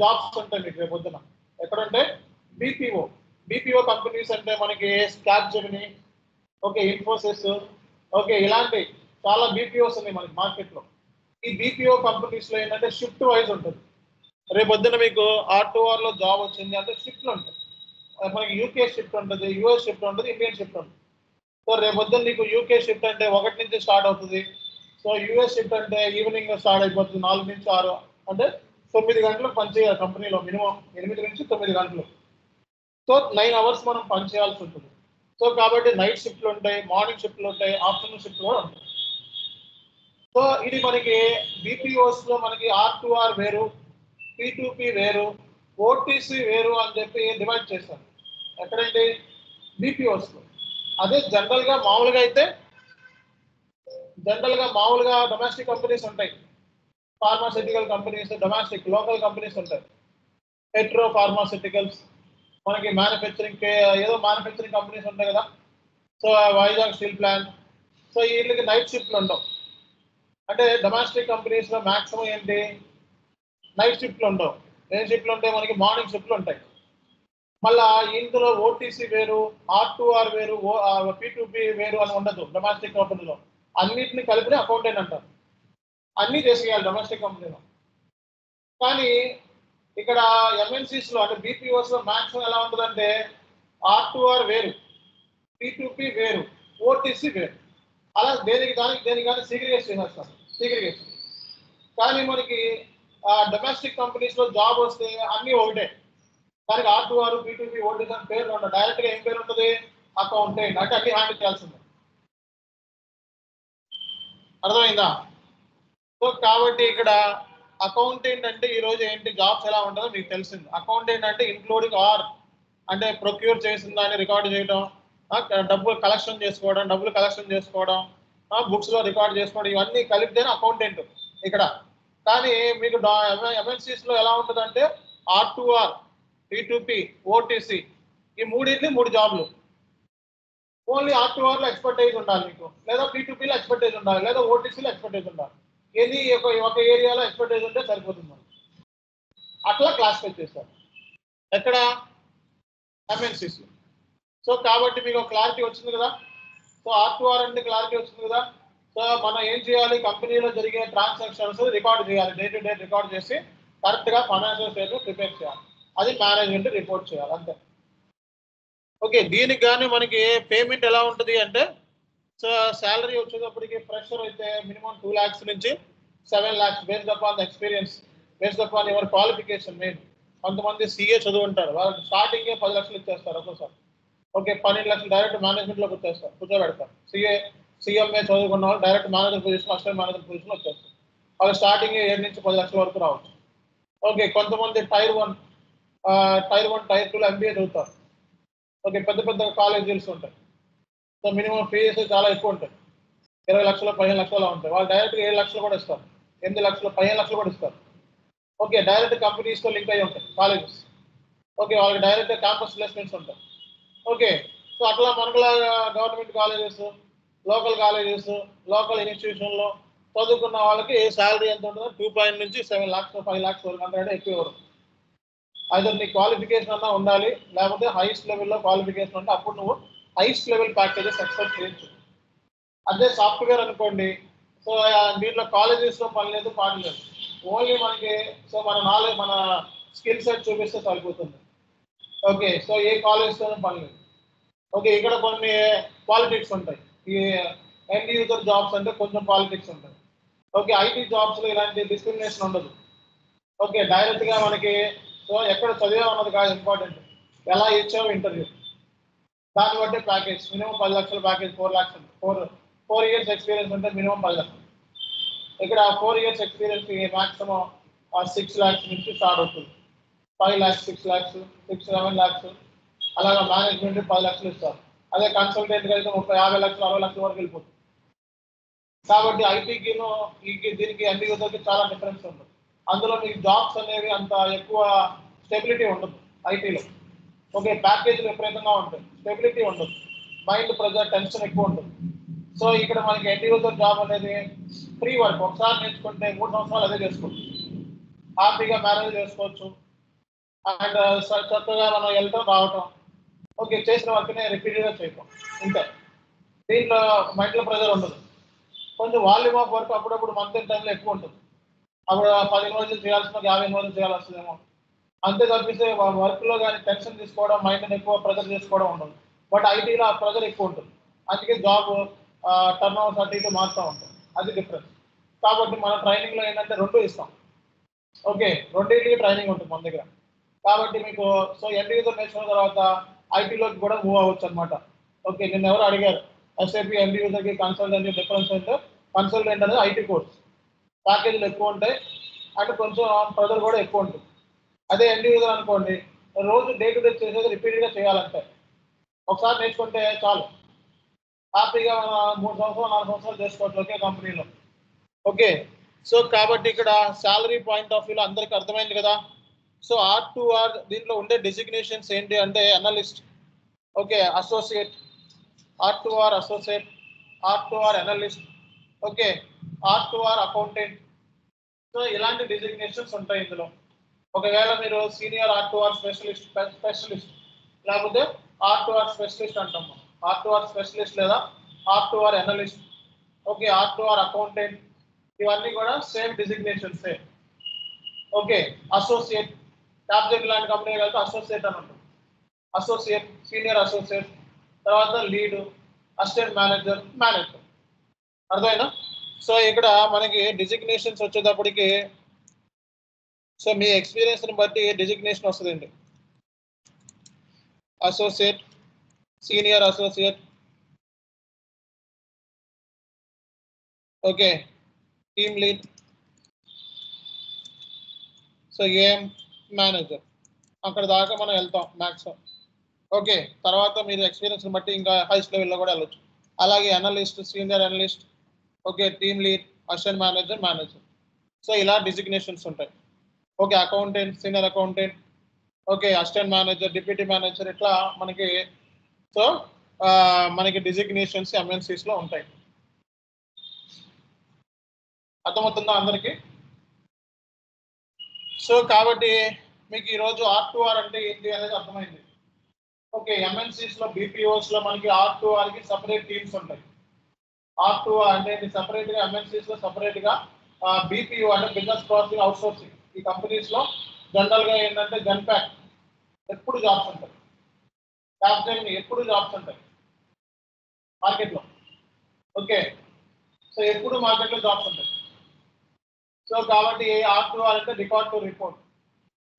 జాబ్స్ ఉంటాయి మీకు రేపు పొద్దున. ఎక్కడంటే BPO కంపెనీస్ అంటే మనకి క్యాప్జెమిని, ఓకే ఇన్ఫోసిస్, ఓకే ఇలాంటి చాలా BPOs ఉన్నాయి మనకి మార్కెట్ లో. ఈ BPO కంపెనీస్ లో ఏంటంటే షిఫ్ట్ వైజ్ ఉంటుంది. రేపు పొద్దున మీకు R2R లో జాబ్ వచ్చింది అంటే షిఫ్ట్లు ఉంటాయి. మనకి UK షిఫ్ట్ ఉంటుంది, US షిఫ్ట్ ఉంటుంది, ఇండియన్ షిఫ్ట్ ఉంటుంది. సో రేపు పొద్దున్న నీకు UK షిఫ్ట్ అంటే 1 నుంచి స్టార్ట్ అవుతుంది. సో US షిఫ్ట్ అంటే ఈవినింగ్ స్టార్ట్ అయిపోతుంది, 4 నుంచి 6, అంటే 9 గంటలకు పనిచేయాలి కంపెనీలో, మినిమం 8 నుంచి 9 గంటలు. సో 9 hours మనం పనిచేయాల్సి ఉంటుంది. సో కాబట్టి నైట్ షిఫ్ట్లు ఉంటాయి, మార్నింగ్ షిఫ్ట్లు ఉంటాయి, ఆఫ్టర్నూన్ షిఫ్ట్లు కూడా ఉంటాయి. సో ఇది మనకి BPOs లో మనకి R2R వేరు, P2P వేరు, OTC వేరు అని చెప్పి డివైడ్ చేశారు. ఎక్కడండి, BPOs లో. అదే జనరల్ గా మామూలుగా డొమెస్టిక్ కంపెనీస్ ఉంటాయి, pharmaceutical companies, domestic local companies ఉంటాయి, పెట్రో ఫార్మాసిటికల్స్, మనకి మ్యానుఫ్యాక్చరింగ్ ఏదో మ్యానుఫ్యాక్చరింగ్ కంపెనీస్ ఉంటాయి కదా. So Vizag steel plant. So వీళ్ళకి నైట్ షిఫ్ట్లు ఉండవు. అంటే డొమెస్టిక్ కంపెనీస్ లో మాక్సిమం ఏంటి, నైట్ షిఫ్ట్లు ఉండవు. ఏం షిఫ్ట్లు ఉంటాయి, మనకి మార్నింగ్ షిఫ్ట్లు ఉంటాయి. మళ్ళా ఇందులో OTC వేరు, R2R వేరు, P2P వేరు అని ఉండదు డొమెస్టిక్ కంపెనీలో. అన్నిటిని కలిపి అకౌంటెంట్ అంటారు. అన్ని చేసేయాలి డొమెస్టిక్ కంపెనీలో. కానీ ఇక్కడ MNCs లో అంటే BPOs లో మాక్సిమం ఎలా ఉంటుందంటే R2R వేరు, P2P వేరు, OTC వేరు. అలా దేనికి కానీ సీగ్రిగేట్ చేసేస్తాం, సీగ్రిగేషన్. కానీ మనకి డొమెస్టిక్ కంపెనీస్లో జాబ్ వస్తే అన్నీ ఒకటే, దానికి R2R, B2B, ఓటీసీ అని పేర్లు ఉండవు. డైరెక్ట్గా ఏం పేరు ఉంటుంది? అకౌంటెంట్. అంటే అన్ని హ్యాండిల్ చేయాల్సిందే. అర్థమైందా? సో కాబట్టి ఇక్కడ అకౌంటెంట్ అంటే ఈరోజు ఏంటి జాబ్స్ ఎలా ఉంటుందో మీకు తెలిసింది. అకౌంటెంట్ అంటే ఇంక్లూడింగ్ ఆర్ అంటే ప్రొక్యూర్ చేసిన దాన్ని రికార్డు చేయడం, డబ్బులు కలెక్షన్ చేసుకోవడం, బుక్స్లో రికార్డ్ చేసుకోవడం, ఇవన్నీ కలిపితేనే అకౌంటెంట్ ఇక్కడ. కానీ మీకు MNCస్లో ఎలా ఉంటుందంటే R2R, P2P, OTC ఈ మూడింటిని 3 జాబ్లు. ఓన్లీ R2Rలో ఎక్స్పర్టైజ్ ఉండాలి మీకు, లేదా P2Pలో ఎక్స్పర్టైజ్ ఉండాలి, లేదా OTCలో ఎక్స్పర్టైజ్ ఉండాలి. ఏది ఒక ఏరియాలో ఎక్స్పర్టైజ్ ఉంటే సరిపోతుంది. అట్లా క్లాసిఫై చేస్తారు ఎక్కడ? MNCస్లో. సో కాబట్టి మీకు ఒక క్లారిటీ వచ్చింది కదా. సో R2R అంటే క్లారిటీ వచ్చింది కదా. సో మనం ఏం చేయాలి? కంపెనీలో జరిగే ట్రాన్సాక్షన్స్ రికార్డ్ చేయాలి, డే టు డే రికార్డ్ చేసి కరెక్ట్గా ఫైనాన్షియల్ స్టేట్మెంట్ ప్రిపేర్ చేయాలి. అది మేనేజ్మెంట్ రిపోర్ట్ చేయాలి అంతే. ఓకే, దీనికి కానీ మనకి పేమెంట్ ఎలా ఉంటుంది అంటే, సో శాలరీ వచ్చేటప్పటికి ఫ్రెషర్ అయితే మినిమం 2 lakhs నుంచి 7 lakhs based upon the experience, based upon your qualification. Main కొంతమంది CA చదువుంటారు, వాళ్ళకి స్టార్టింగే 10 lakhs ఇచ్చేస్తారు ఒక్కోసారి. ఓకే, 12 lakhs డైరెక్ట్ మేనేజ్మెంట్లోకి వచ్చేస్తారు, కూర్చోబెడతారు. CMA చదువుకున్న వాళ్ళు direct manager position, assistant manager position వచ్చేస్తారు. వాళ్ళు స్టార్టింగ్ 7 నుంచి 10 lakhs వరకు రావచ్చు. ఓకే, కొంతమంది టైర్ 1, టైర్ 2లో MBA చదువుతారు. ఓకే, పెద్ద పెద్ద కాలేజీస్ ఉంటాయి. సో మినిమం ఫీజు చాలా ఎక్కువ ఉంటాయి, 20 లక్షలు 15 లక్షలు ఉంటాయి. వాళ్ళు డైరెక్ట్గా 7 లక్షలు కూడా ఇస్తారు, 8 లక్షలు 15 లక్షలు కూడా ఇస్తారు. ఓకే, డైరెక్ట్ కంపెనీస్తో లింక్ అయ్యి ఉంటాయి కాలేజెస్. ఓకే, వాళ్ళకి డైరెక్ట్ క్యాంపస్ ప్లేస్మెంట్స్ ఉంటాయి. ఓకే, సో అట్లా మనకులాగా government colleges, local colleges, local ఇన్స్టిట్యూషన్లో చదువుకున్న వాళ్ళకి శాలరీ ఎంత ఉంటుందో 2 నుంచి 7 lakhs 5 lakhs వరకు, అంతకంటే ఎక్కువ ఇవ్వరు. అయితే నీ క్వాలిఫికేషన్ అన్నా ఉండాలి, లేకపోతే హైయెస్ట్ లెవెల్లో క్వాలిఫికేషన్ ఉంటే అప్పుడు నువ్వు హైయెస్ట్ లెవెల్ ప్యాకేజెస్ ఎక్స్పెక్ట్ చేయొచ్చు. అదే సాఫ్ట్వేర్ అనుకోండి, సో దీంట్లో కాలేజెస్లో పని లేదు, పాటు లేదు. ఓన్లీ మనకి సో మన నాలెడ్జ్, మన స్కిల్ సెట్ చూపిస్తే సరిపోతుంది. ఓకే, సో ఏ కాలేజ్తోనూ పని లేదు. ఓకే, ఇక్కడ కొన్ని పాలిటిక్స్ ఉంటాయి. ఈ ఎండ్ యూజర్ జాబ్స్ అంటే కొంచెం పాలిటిక్స్ ఉంటాయి. ఓకే, IT జాబ్స్లో ఇలాంటి డిస్క్రిమినేషన్ ఉండదు. ఓకే, డైరెక్ట్గా మనకి సో ఎక్కడ చదివా ఉన్నది కాదు ఇంపార్టెంట్, ఎలా ఇచ్చావు ఇంటర్వ్యూ, దాన్ని బట్టి ప్యాకేజ్. మినిమం 10 లక్షల ప్యాకేజ్, 4 lakhs ఉంటుంది. 4 years ఎక్స్పీరియన్స్ ఉంటే మినిమం 10 లక్షలు. ఇక్కడ 4 years ఎక్స్పీరియన్స్ మ్యాక్సిమం 6 lakhs నుంచి స్టార్ట్ అవుతుంది. 5 lakhs, 6 lakhs, 6, 7 lakhs, అలాగా మేనేజ్మెంట్ 10 లక్షలు ఇస్తారు. అదే కన్సల్టెంట్కి అయితే 30, 50 లక్షలు, 60 లక్షల వరకు వెళ్ళిపోతుంది. కాబట్టి ఐటీకిను దీనికి ఎండ్ యూజర్కి చాలా డిఫరెన్స్ ఉంటుంది. అందులో మీకు జాబ్స్ అనేవి అంత ఎక్కువ స్టెబిలిటీ ఉండదు ఐటీలో. ఓకే, ప్యాకేజీలు విపరీతంగా ఉంటాయి, స్టెబిలిటీ ఉండదు, మైండ్ ప్రెజర్, టెన్షన్ ఎక్కువ ఉంటుంది. సో ఇక్కడ మనకి ఎండ్ యూజర్ జాబ్ అనేది ఫ్రీ వర్క్, ఒకసారి నేర్చుకుంటే 3 సంవత్సరాలు అదే చేసుకోవచ్చు, హ్యాపీగా మేనేజ్ చేసుకోవచ్చు. అండ్ చక్కగా మనం వెళ్ళటం రావటం. ఓకే, చేసిన వర్క్నే రిపీటెడ్గా చేయటం, ఇంతే. దీంట్లో మైండ్లో ప్రెజర్ ఉండదు. కొంచెం వాల్యూమ్ ఆఫ్ వర్క్ అప్పుడప్పుడు మంత్ ఎండ్ టైంలో ఎక్కువ ఉంటుంది. అప్పుడు 15 రోజులు చేయాల్సిన 50 రోజులు చేయాల్సి వస్తుందేమో. అంతే తప్పిస్తే వర్క్లో కానీ టెన్షన్ తీసుకోవడం, మైండ్ని ఎక్కువ ప్రెజర్ చేసుకోవడం ఉండదు. బట్ ఐటీలో ఆ ప్రెజర్ ఎక్కువ ఉంటుంది. అందుకే జాబ్ టర్న్ ఓవర్స్ అటు ఇటు మారుతూ ఉంటుంది, అది డిఫరెన్స్. కాబట్టి మన ట్రైనింగ్లో ఏంటంటే 2 ఇస్తాం. ఓకే, రెండింటికి ట్రైనింగ్ ఉంటుంది మన దగ్గర. కాబట్టి మీకు సో ఎండ్ యూజర్ నేర్చుకున్న తర్వాత ఐటీలోకి కూడా మూవ్ అవ్వచ్చు అనమాట. ఓకే, నిన్న ఎవరు అడిగారు SAP ఎండ్ యూజర్కి కన్సల్టెంట్ డిఫరెన్స్ అంటే, కన్సల్టెంట్ అనేది IT కోర్స్, ప్యాకేజీలు ఎక్కువ ఉంటాయి, అంటే కొంచెం ప్రెజర్ కూడా ఎక్కువ ఉంటుంది. అదే ఎండ్ యూజర్ అనుకోండి, రోజు డే టు డే చేసేది రిపీటెడ్గా చేయాలంటే ఒకసారి నేర్చుకుంటే చాలు, హ్యాపీగా 3 సంవత్సరాలు 4 సంవత్సరాలు చేసుకోవచ్చు ఒకే కంపెనీలో. ఓకే, సో కాబట్టి ఇక్కడ శాలరీ పాయింట్ ఆఫ్ వ్యూలో అందరికీ అర్థమైంది కదా. సో R2R దీంట్లో ఉండే డెసిగ్నేషన్స్ ఏంటి అంటే analyst, okay, associate, R2R associate, R2R analyst, okay, R2R accountant. So ఇలాంటి డెసిగ్నేషన్స్ ఉంటాయి ఇందులో. ఒకవేళ మీరు సీనియర్ R2R స్పెషలిస్ట్ లేకపోతే R2R స్పెషలిస్ట్ అంటాం మనం, R2R స్పెషలిస్ట్ లేదా R2R analyst, okay, R2R accountant, ఇవన్నీ కూడా సేమ్ డిజిగ్నేషన్సే. ఓకే, అసోసియేట్, క్యాప్జెట్ లాంటి కంపెనీ కలిపి అసోసియేట్ అని ఉంటుంది. అసోసియేట్, సీనియర్ అసోసియేట్, తర్వాత లీడ్, అసిస్టెంట్ మేనేజర్, మేనేజర్. అర్థమైనా? సో ఇక్కడ మనకి డిజిగ్నేషన్స్ వచ్చేటప్పటికి సో మీ ఎక్స్పీరియన్స్ ని బట్టి డిజిగ్నేషన్ వస్తుందండి. Associate, senior associate, okay, team lead, so AM manager, అక్కడ దాకా మనం వెళ్తాం మ్యాక్సిమం. ఓకే, తర్వాత మీరు ఎక్స్పీరియన్స్ బట్టి ఇంకా హైస్ట్ లెవెల్లో కూడా వెళ్ళొచ్చు. అలాగే analyst, senior analyst, okay, team lead, assistant manager, manager. So ఇలా డిజిగ్నేషన్స్ ఉంటాయి. Okay, accountant, senior accountant, okay, assistant manager, deputy manager, ఇట్లా మనకి సో మనకి డిజిగ్నేషన్స్ ఎంఎన్సీస్ లో ఉంటాయి. అర్థమవుతుందా అందరికి? సో కాబట్టి మీకు ఈరోజు R2R అంటే ఏంటి అనేది అర్థమైంది. ఓకే, ఎంఎన్సీస్ లో బీపీఓస్ లో మనకి R2R కి సపరేట్ టీమ్స్ ఉంటాయి. R2R అంటే సపరేట్ గా ఎంఎన్సీస్ లో సపరేట్ గా బీపీఓ అంటే బిజినెస్ ప్రాసెసింగ్ అవుట్సోర్సింగ్. ఈ కంపెనీస్ లో జనరల్ గా ఏంటంటే జన్పాక్ ఎప్పుడు జాబ్స్ ఉంటాయి, క్యాప్జెమిని ఎప్పుడు జాబ్స్ ఉంటాయి మార్కెట్ లో. ఓకే, సో ఎప్పుడు మార్కెట్ లో జాబ్స్ ఉంటాయి. సో కాబట్టి R2R అంటే రికార్డ్ టు రిపోర్ట్,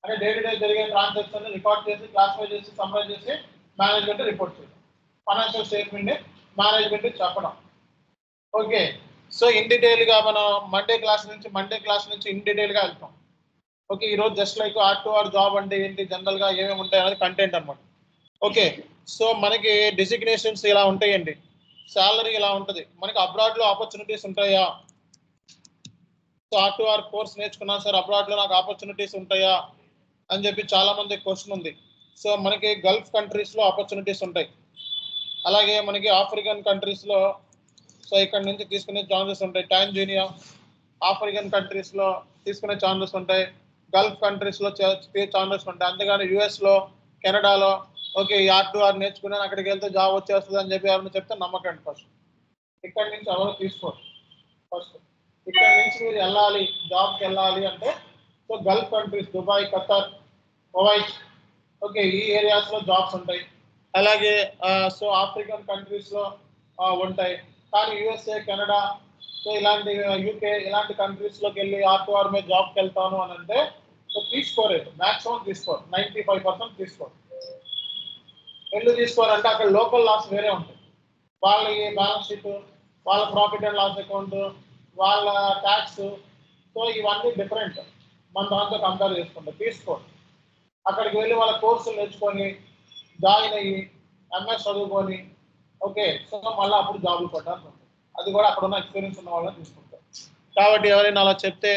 అంటే డే టు డే జరిగే ట్రాన్సాక్షన్ రికార్డ్ చేసి క్లాసిఫై చేసి సమ్మరైజ్ చేసి మేనేజ్మెంట్ రిపోర్ట్ చేయడం, ఫైనాన్షియల్ స్టేట్మెంట్ మేనేజ్మెంట్ చెప్పడం. ఓకే, సో ఇన్ డీటెయిల్ గా మనం మండే క్లాస్ నుంచి ఇన్ డీటెయిల్ గా వెళ్తాం. ఓకే, ఈ రోజు జస్ట్ లైక్ R2R జాబ్ అంటే ఏంటి, జనరల్ గా ఏమేమి ఉంటాయి అనేది కంటెంట్ అనమాట. ఓకే, సో మనకి డిజిగ్నేషన్స్ ఇలా ఉంటాయండి, సాలరీ ఇలా ఉంటుంది. మనకి అబ్రాడ్ లో ఆపర్చునిటీస్ ఉంటాయా? సో R2R కోర్స్ నేర్చుకున్నాను సార్, అబ్రాడ్ లో నాకు ఆపర్చునిటీస్ ఉంటాయా అని చెప్పి చాలా మంది క్వశ్చన్ ఉంది. సో మనకి గల్ఫ్ కంట్రీస్ లో ఆపర్చునిటీస్ ఉంటాయి. అలాగే మనకి ఆఫ్రికన్ కంట్రీస్ లో సో ఇక్కడ నుంచి తీసుకునే ఛాన్సెస్ ఉంటాయి. టాంజానియా, ఆఫ్రికన్ కంట్రీస్ లో తీసుకునే ఛాన్సెస్ ఉంటాయి. గల్ఫ్ కంట్రీస్ లో ఛాన్సెస్ ఉంటాయి. అంతేగాని యుఎస్ లో, కెనడాలో ఓకే ఈ R2R నేర్చుకుని అక్కడికి వెళ్తే జాబ్ వచ్చేస్తుంది అని చెప్పి ఎవరైనా చెప్తే నమ్మకండి. ఫస్ట్ ఇక్కడ నుంచి ఎవరు తీసుకోరు. ఫస్ట్ ఇక్కడ నుంచి మీరు వెళ్ళాలి, జాబ్కి వెళ్ళాలి అంటే so Gulf countries, Dubai, Qatar, Kuwait, okay ఈ ఏరియాస్ లో జాబ్స్ ఉంటాయి. అలాగే సో ఆఫ్రికన్ కంట్రీస్ లో ఉంటాయి. కానీ యుఎస్ఏ, కెనడా, సో ఇలాంటి యూకే ఇలాంటి కంట్రీస్ లోకి వెళ్ళి R2R మీద జాబ్కి వెళ్తాను అని అంటే సో తీసుకోలేదు, మాక్సిమం తీసుకోరు, 95% తీసుకోరు. ఎందుకు తీసుకోవాలంటే అక్కడ లోకల్ లాస్ వేరే ఉంటాయి. వాళ్ళ బ్యాలెన్స్ షీట్, వాళ్ళ ప్రాఫిట్ అండ్ లాస్ అకౌంట్, వాళ్ళ ట్యాక్స్, సో ఇవన్నీ డిఫరెంట్. మన దాంతో కంపేర్ చేసుకుంటే తీసుకోండి. అక్కడికి వెళ్ళి వాళ్ళ కోర్సులు నేర్చుకొని జాయిన్ అయ్యి ఎంఎస్ చదువుకొని ఓకే సో మళ్ళీ అప్పుడు జాబులు కొట్టాల్సి ఉంటుంది. అది కూడా అక్కడ ఉన్న ఎక్స్పీరియన్స్ ఉన్న వాళ్ళని తీసుకుంటారు. కాబట్టి ఎవరైనా అలా చెప్తే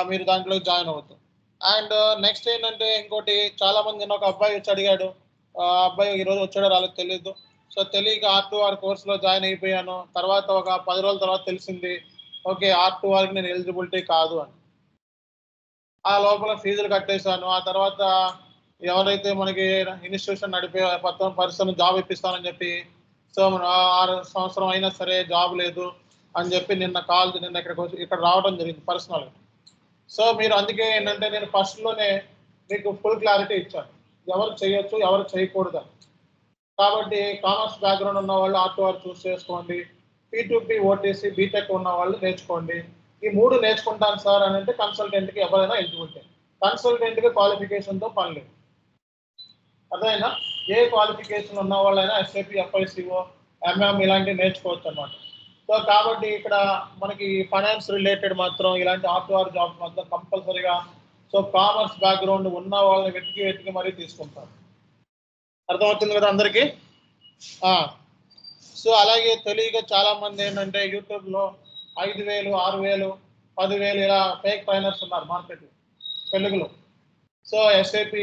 మీరు దాంట్లో జాయిన్ అవుతారు. అండ్ నెక్స్ట్ ఏంటంటే ఇంకోటి, చాలా మంది ఒక అబ్బాయి వచ్చి అడిగాడు, అబ్బాయి ఈరోజు వచ్చాడో రాలేదు తెలియదు. సో తెలియక R2R కోర్సులో జాయిన్ అయిపోయాను. తర్వాత ఒక 10 రోజుల తర్వాత తెలిసింది ఓకే R2Rకి నేను ఎలిజిబిలిటీ కాదు అని. ఆ లోపల ఫీజులు కట్టేశాను. ఆ తర్వాత ఎవరైతే మనకి ఇన్స్టిట్యూషన్ నడిపే పర్సన్ జాబ్ ఇప్పిస్తానని చెప్పి సో 6 సంవత్సరం అయినా సరే జాబ్ లేదు అని చెప్పి నిన్న ఇక్కడ రావడం జరిగింది పర్సనల్గా. సో మీరు అందుకే ఏంటంటే నేను ఫస్ట్లోనే మీకు ఫుల్ క్లారిటీ ఇచ్చాను, ఎవరు చేయొచ్చు ఎవరు చేయకూడదు. కాబట్టి కామర్స్ బ్యాక్గ్రౌండ్ ఉన్న వాళ్ళు R2R చూస్ చేసుకోండి. P2P, OTC, బీటెక్ ఉన్న వాళ్ళు నేర్చుకోండి. ఈ 3 నేర్చుకుంటాను సార్ అని అంటే కన్సల్టెంట్కి ఎవరైనా ఎలిజిబిలిటీ. కన్సల్టెంట్కి క్వాలిఫికేషన్తో పని లేదు. అదైనా ఏ క్వాలిఫికేషన్ ఉన్న వాళ్ళైనా SAP, FICO, MM ఇలాంటివి నేర్చుకోవచ్చు అన్నమాట. సో కాబట్టి ఇక్కడ మనకి ఫైనాన్స్ రిలేటెడ్ మాత్రం ఇలాంటి R2R జాబ్స్ మాత్రం కంపల్సరీగా సో కామర్స్ బ్యాక్గ్రౌండ్ ఉన్న వాళ్ళని వెతికి మరీ తీసుకుంటారు. అర్థమవుతుంది కదా అందరికీ? సో అలాగే తెలియక చాలా మంది ఏంటంటే యూట్యూబ్లో 5,000, 6,000, 10,000 ఇలా ఫేక్ ట్రైనర్స్ ఉన్నారు మార్కెట్లో తెలుగులో. సో SAP,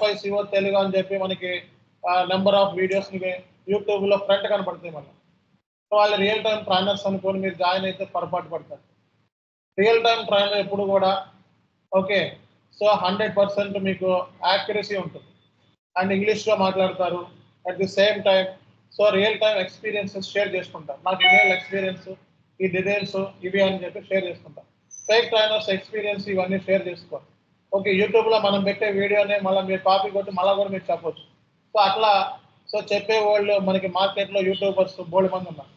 FICO తెలుగు అని చెప్పి మనకి నెంబర్ ఆఫ్ వీడియోస్ని యూట్యూబ్లో ఫ్రంట్ కనపడతాయి మళ్ళీ. సో వాళ్ళు రియల్ టైం ట్రైనర్స్ అనుకొని మీరు జాయిన్ అయితే పొరపాటు పడతారు. రియల్ టైం ట్రైనర్ ఎప్పుడు కూడా ఓకే సో 100% మీకు యాక్యురసీ ఉంటుంది అండ్ ఇంగ్లీష్లో మాట్లాడతారు. At the same time so real time experiences share చేసుకుంటారు. నాకు ఇమెయిల్ ఎక్స్పీరియన్స్, ఈ డీటెయిల్స్ ఇవి అని చెప్పి షేర్ చేసుకుంటారు. ఫేక్ ట్రైనర్స్ ఎక్స్పీరియన్స్ ఇవన్నీ షేర్ చేసుకోరు. ఓకే యూట్యూబ్లో మనం పెట్టే వీడియోనే మళ్ళీ మీరు కాపీ కొట్టి మళ్ళీ కూడా మీరు చెప్పవచ్చు. సో అట్లా సో చెప్పే వాళ్ళు మనకి మార్కెట్లో యూట్యూబర్స్ బోల్డ్ మంది ఉన్నారు.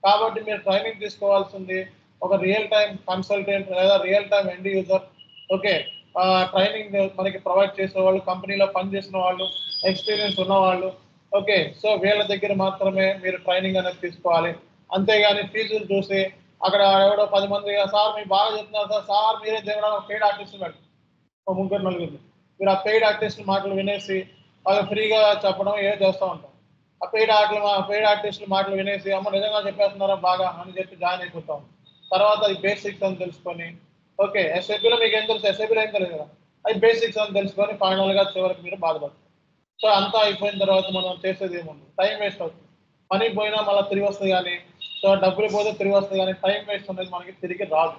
కాబట్టి మీరు ట్రైనింగ్ తీసుకోవాల్సింది ఒక రియల్ టైం కన్సల్టెంట్ లేదా real time end user. Okay, training మనకి ప్రొవైడ్ చేసే వాళ్ళు, కంపెనీలో పనిచేసిన వాళ్ళు, ఎక్స్పీరియన్స్ ఉన్నవాళ్ళు. ఓకే, సో వీళ్ళ దగ్గర మాత్రమే మీరు ట్రైనింగ్ అనేది తీసుకోవాలి. అంతేగాని ఫీజులు చూసి అక్కడ ఎవడో 10 మంది సార్ మీరు బాగా చెప్తున్నారు సార్ మీరే దిగడం పెయిడ్ ఆర్టిస్ట్ పెట్టి ముగ్గురు నలుగురు మీరు ఆ పెయిడ్ ఆర్టిస్ట్ మాటలు వినేసి వాళ్ళు ఫ్రీగా చెప్పడం ఏదో చేస్తూ ఉంటాం. ఆ పెయిడ్ ఆర్టిస్టుల మాటలు వినేసి అమ్మ నిజంగా చెప్పేస్తున్నారా బాగా అని చెప్పి జాయిన్ అయిపోతాం. తర్వాత అది బేసిక్స్ అని తెలుసుకొని, ఓకే ఎస్ఐపిలో మీకు ఏం తెలుసు, ఎస్ఐపిలో ఏం తెలియదు కదా, అది బేసిక్స్ అని తెలుసుకొని ఫైనల్గా చివరికి మీరు బాధపడతారు. సో అంతా అయిపోయిన తర్వాత మనం చేసేది ఏముంది, టైం వేస్ట్ అవుతుంది. మనీ పోయినా మళ్ళీ తిరిగి వస్తుంది కానీ, సో డబ్బులు పోతే తిరిగి వస్తుంది కానీ టైం వేస్ట్ అనేది మనకి తిరిగి రాదు.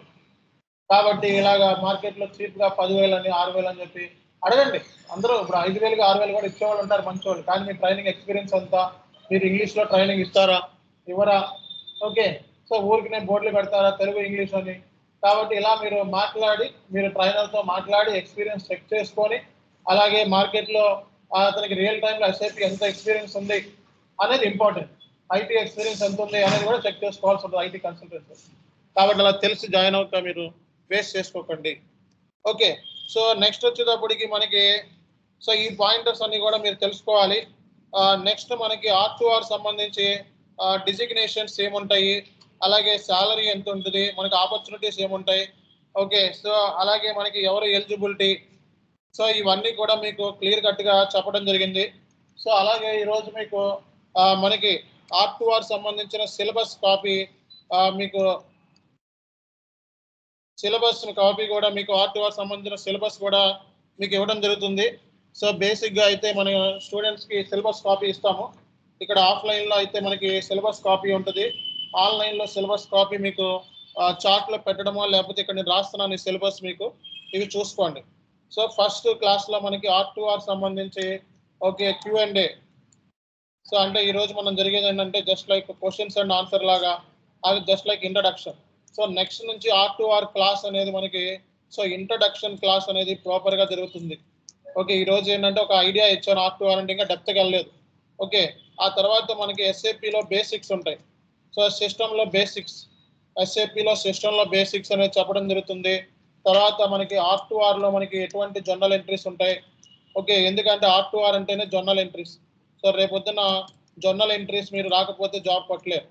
కాబట్టి ఇలాగా మార్కెట్లో చీప్గా 10,000 అని 6,000 అని చెప్పి అడగండి. అందరూ ఇప్పుడు 5,000కి 6,000 కూడా ఇచ్చేవాళ్ళు ఉంటారు మంచివాళ్ళు. కానీ మీ ట్రైనింగ్ ఎక్స్పీరియన్స్ అంతా, మీరు ఇంగ్లీష్లో ట్రైనింగ్ ఇస్తారా ఇవ్వరా? ఓకే, సో ఊరికి బోర్డులు పెడతారా తెలుగు ఇంగ్లీష్ అని? కాబట్టి ఇలా మీరు మాట్లాడి, మీరు ట్రైనర్తో మాట్లాడి ఎక్స్పీరియన్స్ చెక్ చేసుకొని, అలాగే మార్కెట్లో అతనికి రియల్ టైంలో ఎస్ఐపి ఎంత ఎక్స్పీరియన్స్ ఉంది అనేది ఇంపార్టెంట్. ఐటీ ఎక్స్పీరియన్స్ ఎంత ఉంది అనేది కూడా చెక్ చేసుకోవాల్సి ఉంటుంది ఐటీ కన్సల్టెన్సీ. కాబట్టి అలా తెలిసి జాయిన్ అవుతా, మీరు వేస్ట్ చేసుకోకండి. ఓకే, సో నెక్స్ట్ వచ్చేటప్పటికి మనకి సో ఈ పాయింటర్స్ అన్ని కూడా మీరు తెలుసుకోవాలి. నెక్స్ట్ మనకి R2R సంబంధించి డిజిగ్నేషన్స్ ఏముంటాయి, అలాగే శాలరీ ఎంత ఉంటుంది, మనకి ఆపర్చునిటీస్ ఏముంటాయి. ఓకే, సో అలాగే మనకి ఎవరు ఎలిజిబిలిటీ, సో ఇవన్నీ కూడా మీకు క్లియర్ కట్గా చెప్పడం జరిగింది. సో అలాగే ఈరోజు మీకు మనకి R2R సంబంధించిన సిలబస్ కాపీ మీకు కూడా మీకు R2R సంబంధించిన సిలబస్ కూడా మీకు ఇవ్వడం జరుగుతుంది. సో బేసిక్గా అయితే మన స్టూడెంట్స్కి సిలబస్ కాపీ ఇస్తాము. ఇక్కడ ఆఫ్లైన్లో అయితే మనకి సిలబస్ కాపీ ఉంటుంది, ఆన్లైన్లో సిలబస్ కాపీ మీకు చార్ట్లో పెట్టడమో లేకపోతే ఇక్కడ నేను రాస్తున్నాను ఈ సిలబస్ మీకు, ఇవి చూసుకోండి. సో ఫస్ట్ క్లాస్లో మనకి R2R సంబంధించి ఓకే Q&A. సో అంటే ఈరోజు మనం జరిగేది ఏంటంటే just like questions and answer లాగా, అది just like introduction. So next నుంచి R2R క్లాస్ అనేది మనకి సో ఇంట్రడక్షన్ క్లాస్ అనేది ప్రాపర్గా జరుగుతుంది. ఓకే, ఈరోజు ఏంటంటే ఒక ఐడియా ఇచ్చాను R2R అంటే, ఇంకా డెప్త్కి వెళ్ళలేదు. ఓకే, ఆ తర్వాత మనకి ఎస్ఏపిలో బేసిక్స్ ఉంటాయి. సో సిస్టంలో బేసిక్స్, ఎస్ఏపిలో సిస్టంలో బేసిక్స్ అనేది చెప్పడం జరుగుతుంది. తర్వాత మనకి R2Rలో మనకి ఎటువంటి జర్నల్ ఎంట్రీస్ ఉంటాయి. ఓకే, ఎందుకంటే R2R అంటేనే జర్నల్ ఎంట్రీస్. సో రేపొద్దున జర్నల్ ఎంట్రీస్ మీరు రాకపోతే జాబ్ కొట్టలేరు.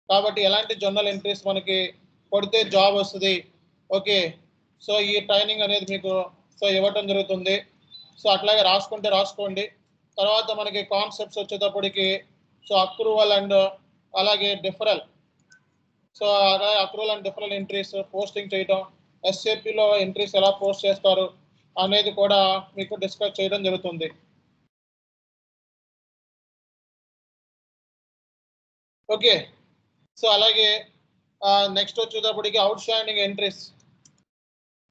కాబట్టి ఎలాంటి జర్నల్ ఎంట్రీస్ మనకి కొడితే జాబ్ వస్తుంది. ఓకే, సో ఈ ట్రైనింగ్ అనేది మీకు సో ఇవ్వటం జరుగుతుంది. సో అట్లాగే రాసుకోండి. తర్వాత మనకి కాన్సెప్ట్స్ వచ్చేటప్పటికి సో అక్రూవల్ అండ్ అలాగే డిఫరల్, సో అలాగే అక్రూవల్ అండ్ డిఫరల్ ఎంట్రీస్ పోస్టింగ్ చేయటం, ఎస్ఏపిలో ఎంట్రీస్ ఎలా పోస్ట్ చేస్తారు అనేది కూడా మీకు డిస్కస్ చేయడం జరుగుతుంది. ఓకే, సో అలాగే నెక్స్ట్ వచ్చేటప్పటికి out standing entries.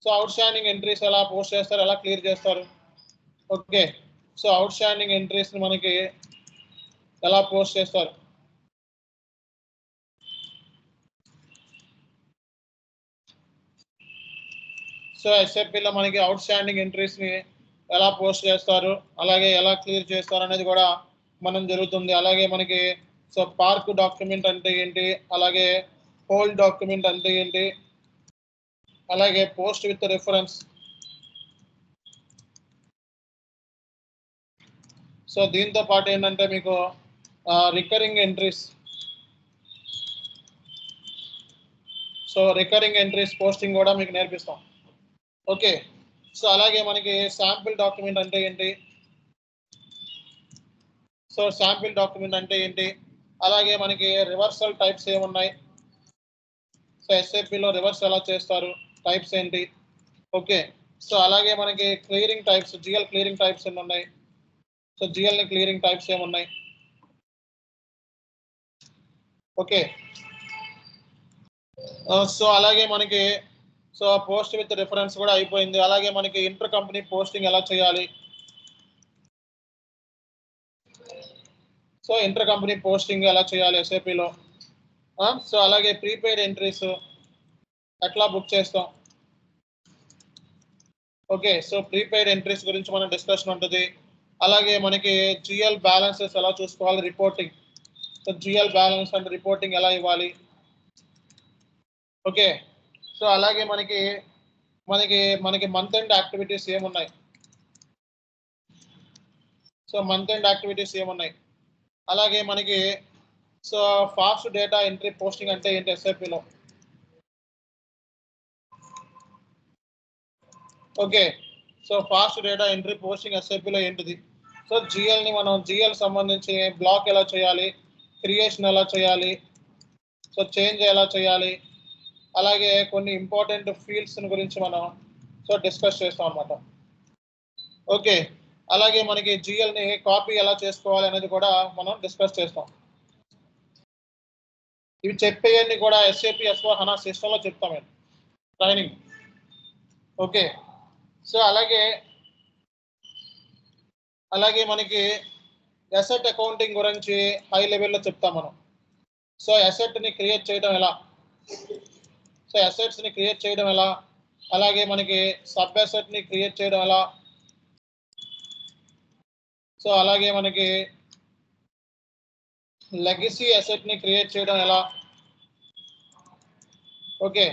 So out standing entries ఎలా పోస్ట్ చేస్తారు, ఎలా క్లియర్ చేస్తారు. ఓకే, సో అవుట్ స్టాండింగ్ ఎంట్రీస్ని మనకి ఎలా పోస్ట్ చేస్తారు. సో ఎస్ఎఫ్పిలో మనకి అవుట్ స్టాండింగ్ ఎంట్రీస్ని ఎలా పోస్ట్ చేస్తారు, అలాగే ఎలా క్లియర్ చేస్తారు అనేది కూడా మనం జరుగుతుంది. అలాగే మనకి సో పార్క్ డాక్యుమెంట్ అంటే ఏంటి, అలాగే హోల్డ్ డాక్యుమెంట్ అంటే ఏంటి, అలాగే పోస్ట్ విత్ రిఫరెన్స్. సో దీంతో పాటు ఏంటంటే మీకు recurring entries, so recurring entries posting కూడా మీకు నేర్పిస్తాం. ఓకే, సో అలాగే మనకి శాంపిల్ డాక్యుమెంట్ అంటే ఏంటి, సో శాంపిల్ డాక్యుమెంట్ అంటే ఏంటి, అలాగే మనకి రివర్సల్ టైప్స్ ఏమున్నాయి, సో ఎస్ఏపిలో రివర్స్ ఎలా చేస్తారు, టైప్స్ ఏంటి. ఓకే, సో అలాగే మనకి clearing types, GL clearing types ఎన్ని ఉన్నాయి, సో జిఎల్ని క్లియరింగ్ టైప్స్ ఏమున్నాయి. ఓకే, సో అలాగే మనకి సో పోస్ట్ విత్ రిఫరెన్స్ కూడా అయిపోయింది. అలాగే మనకి ఇంటర్ కంపెనీ పోస్టింగ్ ఎలా చేయాలి, సో ఇంటర్ కంపెనీ పోస్టింగ్ ఎలా చేయాలి ఎస్ఏపిలో. సో అలాగే ప్రీపెయిడ్ ఎంట్రీస్ ఎట్లా బుక్ చేస్తాం. ఓకే, సో ప్రీపెయిడ్ ఎంట్రీస్ గురించి మన డిస్కషన్ ఉంటుంది. అలాగే మనకి జిఎల్ బ్యాలెన్సెస్ ఎలా చూసుకోవాలి, reporting. So GL balance and reporting ఎలా ఇవ్వాలి. ఓకే, సో అలాగే మనకి మనకి మనకి మంత్ ఎండ్ యాక్టివిటీస్ ఏమున్నాయి. సో మంత్ ఎండ్ యాక్టివిటీస్ ఏమున్నాయి. అలాగే మనకి so fast data entry posting అంటే ఏంటి ఎస్ఐపిలో. Okay, so fast data entry posting ఎస్ఐపిలో ఏంటిది. సో జిఎల్ని మనం జిఎల్ సంబంధించి బ్లాక్ ఎలా చేయాలి, క్రియేషన్ ఎలా చేయాలి, సో చేంజ్ ఎలా చేయాలి, అలాగే కొన్ని ఇంపార్టెంట్ ఫీల్డ్స్ గురించి మనం సో డిస్కస్ చేస్తాం అనమాట. ఓకే, అలాగే మనకి జిఎల్ని కాపీ ఎలా చేసుకోవాలి అనేది కూడా మనం డిస్కస్ చేస్తాం. ఇవి చెప్పేయన్ని కూడా ఎస్ఏపి S/4HANA సిస్టంలో చెప్తాం మేము ట్రైనింగ్. ఓకే, సో అలాగే మనకి అసెట్ అకౌంటింగ్ గురించి హై లెవెల్లో చెప్తాం మనం. సో అసెట్ని క్రియేట్ చేయడం ఎలా, సో అసెట్స్ని క్రియేట్ చేయడం ఎలా, అలాగే మనకి సబ్ అసెట్ని క్రియేట్ చేయడం ఎలా, సో అలాగే మనకి లెగసీ అసెట్ని క్రియేట్ చేయడం ఎలా. ఓకే,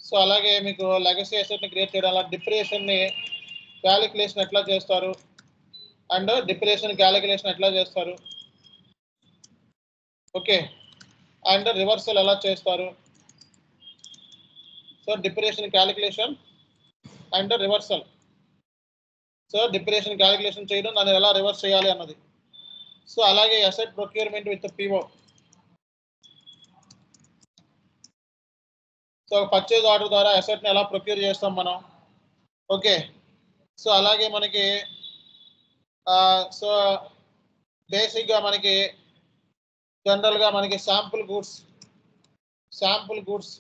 సో అలాగే మీకు లెగసీ అసెట్ని క్రియేట్ చేయడం ఎలా, డిప్రియేషన్ని క్యాలిక్యులేషన్ ఎట్లా చేస్తారు అండ్ డిప్రియేషన్ క్యాలిక్యులేషన్ ఎట్లా చేస్తారు. ఓకే, అండ్ రివర్సల్ ఎలా చేస్తారు. So depreciation calculation and reversal. So depreciation calculation చేయడం, దాన్ని ఎలా రివర్స్ చేయాలి అన్నది. సో అలాగే asset procurement with PO. So purchase order ద్వారా అసెట్ని ఎలా ప్రొక్యూర్ చేస్తాం మనం. ఓకే, సో అలాగే మనకి సో బేసిక్గా మనకి జనరల్గా మనకి శాంపుల్ గూడ్స్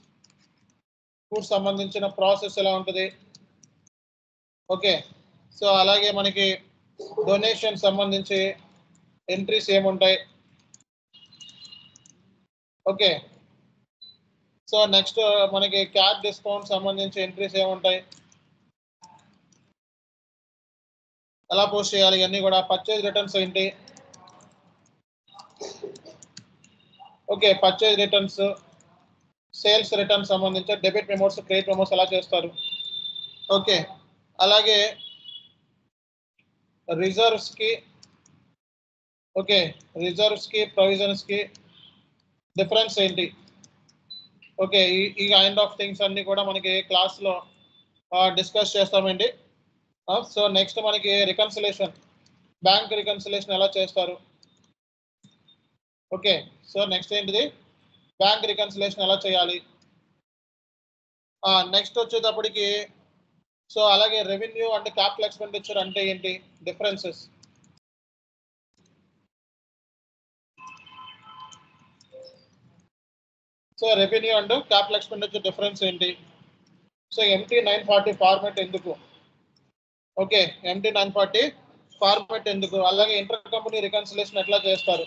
సంబంధించిన ప్రాసెస్ ఎలా ఉంటుంది. ఓకే, సో అలాగే మనకి డొనేషన్ సంబంధించి ఎంట్రీస్ ఏముంటాయి. ఓకే, సో నెక్స్ట్ మనకి క్యాష్ డిస్కౌంట్ సంబంధించి ఎంట్రీస్ ఏముంటాయి, ఎలా పోస్ట్ చేయాలి, ఇవన్నీ కూడా. పర్చేజ్ రిటర్న్స్ ఏంటి. Okay, purchase returns, sales returns సంబంధించి డెబిట్ మెమోస్, క్రెడిట్ మెమోస్ ఎలా చేస్తారు. ఓకే, అలాగే రిజర్వ్స్కి ప్రొవిజన్స్కి డిఫరెన్స్ ఏంటి. ఓకే, ఈ కైండ్ ఆఫ్ థింగ్స్ అన్ని కూడా మనకి క్లాస్లో డిస్కస్ చేస్తామండి. సో నెక్స్ట్ మనకి రికన్సిలేషన్, బ్యాంక్ రికన్సిలేషన్ ఎలా చేస్తారు. ఓకే, సో నెక్స్ట్ ఏంటిది, బ్యాంక్ రికన్సిలేషన్ ఎలా చేయాలి. నెక్స్ట్ వచ్చేటప్పటికి సో అలాగే రెవెన్యూ అండ్ క్యాపిటల్ ఎక్స్పెండిచర్ అంటే ఏంటి, differences. So revenue and capital expenditure difference ఏంటి. సో MT 940 ఫార్మాట్ ఎందుకు. ఓకే, MT 940 ఫార్మాట్ ఎందుకు, అలాగే ఇంటర్ కంపెనీ రికన్సిలేషన్ ఎట్లా చేస్తారు.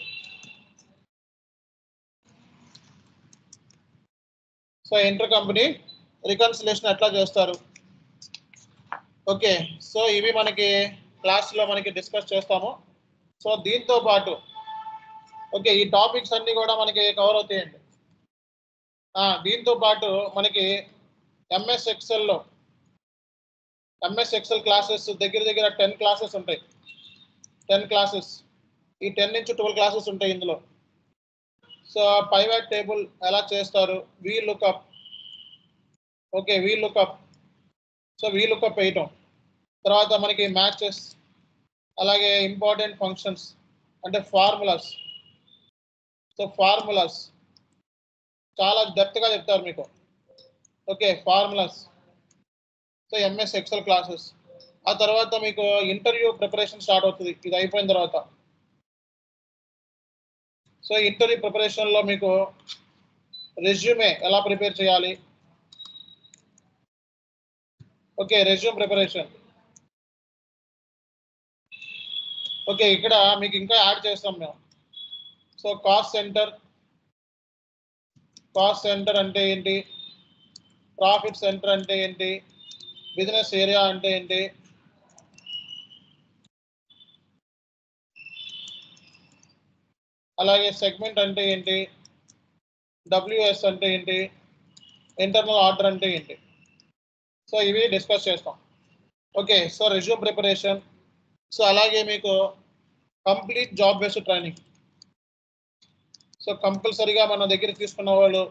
సో ఇంటర్ కంపెనీ రికన్సిలేషన్ ఎట్లా చేస్తారు. ఓకే, సో ఇవి మనకి క్లాస్లో మనకి డిస్కస్ చేస్తాము. సో దీంతో పాటు ఓకే ఈ టాపిక్స్ అన్ని కూడా మనకి కవర్ అవుతాయండి. దీంతో పాటు మనకి ఎంఎస్ ఎక్సెల్ క్లాసెస్ దగ్గర 10 క్లాసెస్ ఉంటాయి. 10 క్లాసెస్, ఈ 10 నుంచి 12 క్లాసెస్ ఉంటాయి ఇందులో. సో పైవాట్ టేబుల్ ఎలా చేస్తారు, VLOOKUP. Okay, VLOOKUP. So VLOOKUP వేయటం, తర్వాత మనకి మ్యాచెస్, అలాగే ఇంపార్టెంట్ ఫంక్షన్స్ అంటే ఫార్ములాస్. సో ఫార్ములాస్ చాలా డెప్త్గా చెప్తారు మీకు. Okay, formulas. So MS Excel classes. ఆ తర్వాత మీకు ఇంటర్వ్యూ ప్రిపరేషన్ స్టార్ట్ అవుతుంది ఇది అయిపోయిన తర్వాత. సో ఇంటర్వ్యూ ప్రిపరేషన్లో మీకు రెజ్యూమే ఎలా ప్రిపేర్ చేయాలి. Okay, resume preparation. ఓకే, ఇక్కడ మీకు ఇంకా యాడ్ చేస్తాం మేము. సో కాస్ట్ సెంటర్ అంటే ఏంటి, ప్రాఫిట్ సెంటర్ అంటే ఏంటి, బిజినెస్ ఏరియా అంటే ఏంటి, అలాగే సెగ్మెంట్ అంటే ఏంటి, డబ్ల్యూఎస్ అంటే ఏంటి, ఇంటర్నల్ ఆర్డర్ అంటే ఏంటి. సో ఇవి డిస్కస్ చేస్తాం. Okay, so resume preparation. So అలాగే మీకు complete job based training. So కంపల్సరీగా మన దగ్గర తీసుకున్న వాళ్ళు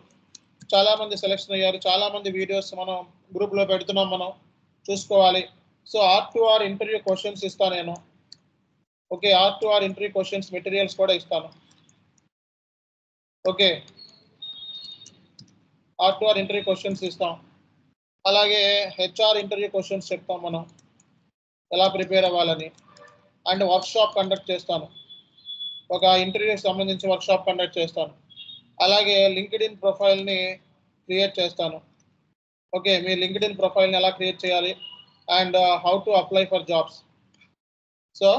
చాలామంది సెలెక్షన్ అయ్యారు. చాలామంది వీడియోస్ మనం గ్రూప్లో పెడుతున్నాం, మనం చూసుకోవాలి. సో R2R ఇంటర్వ్యూ క్వశ్చన్స్ ఇస్తాను నేను. Okay, R2R interview questions materials కూడా ఇస్తాను. ఓకే, R2R ఇంటర్వ్యూ క్వశ్చన్స్ ఇస్తాం. అలాగే HR ఇంటర్వ్యూ క్వశ్చన్స్ చెప్తాం మనం ఎలా ప్రిపేర్ అవ్వాలని. అండ్ వర్క్షాప్ కండక్ట్ చేస్తాను, ఒక ఇంటర్వ్యూకి సంబంధించి వర్క్షాప్ కండక్ట్ చేస్తాను. అలాగే లింక్డ్ఇన్ ప్రొఫైల్ని క్రియేట్ చేస్తాను. ఓకే, మీ లింక్డ్ఇన్ ప్రొఫైల్ని ఎలా క్రియేట్ చేయాలి and how to apply for jobs. So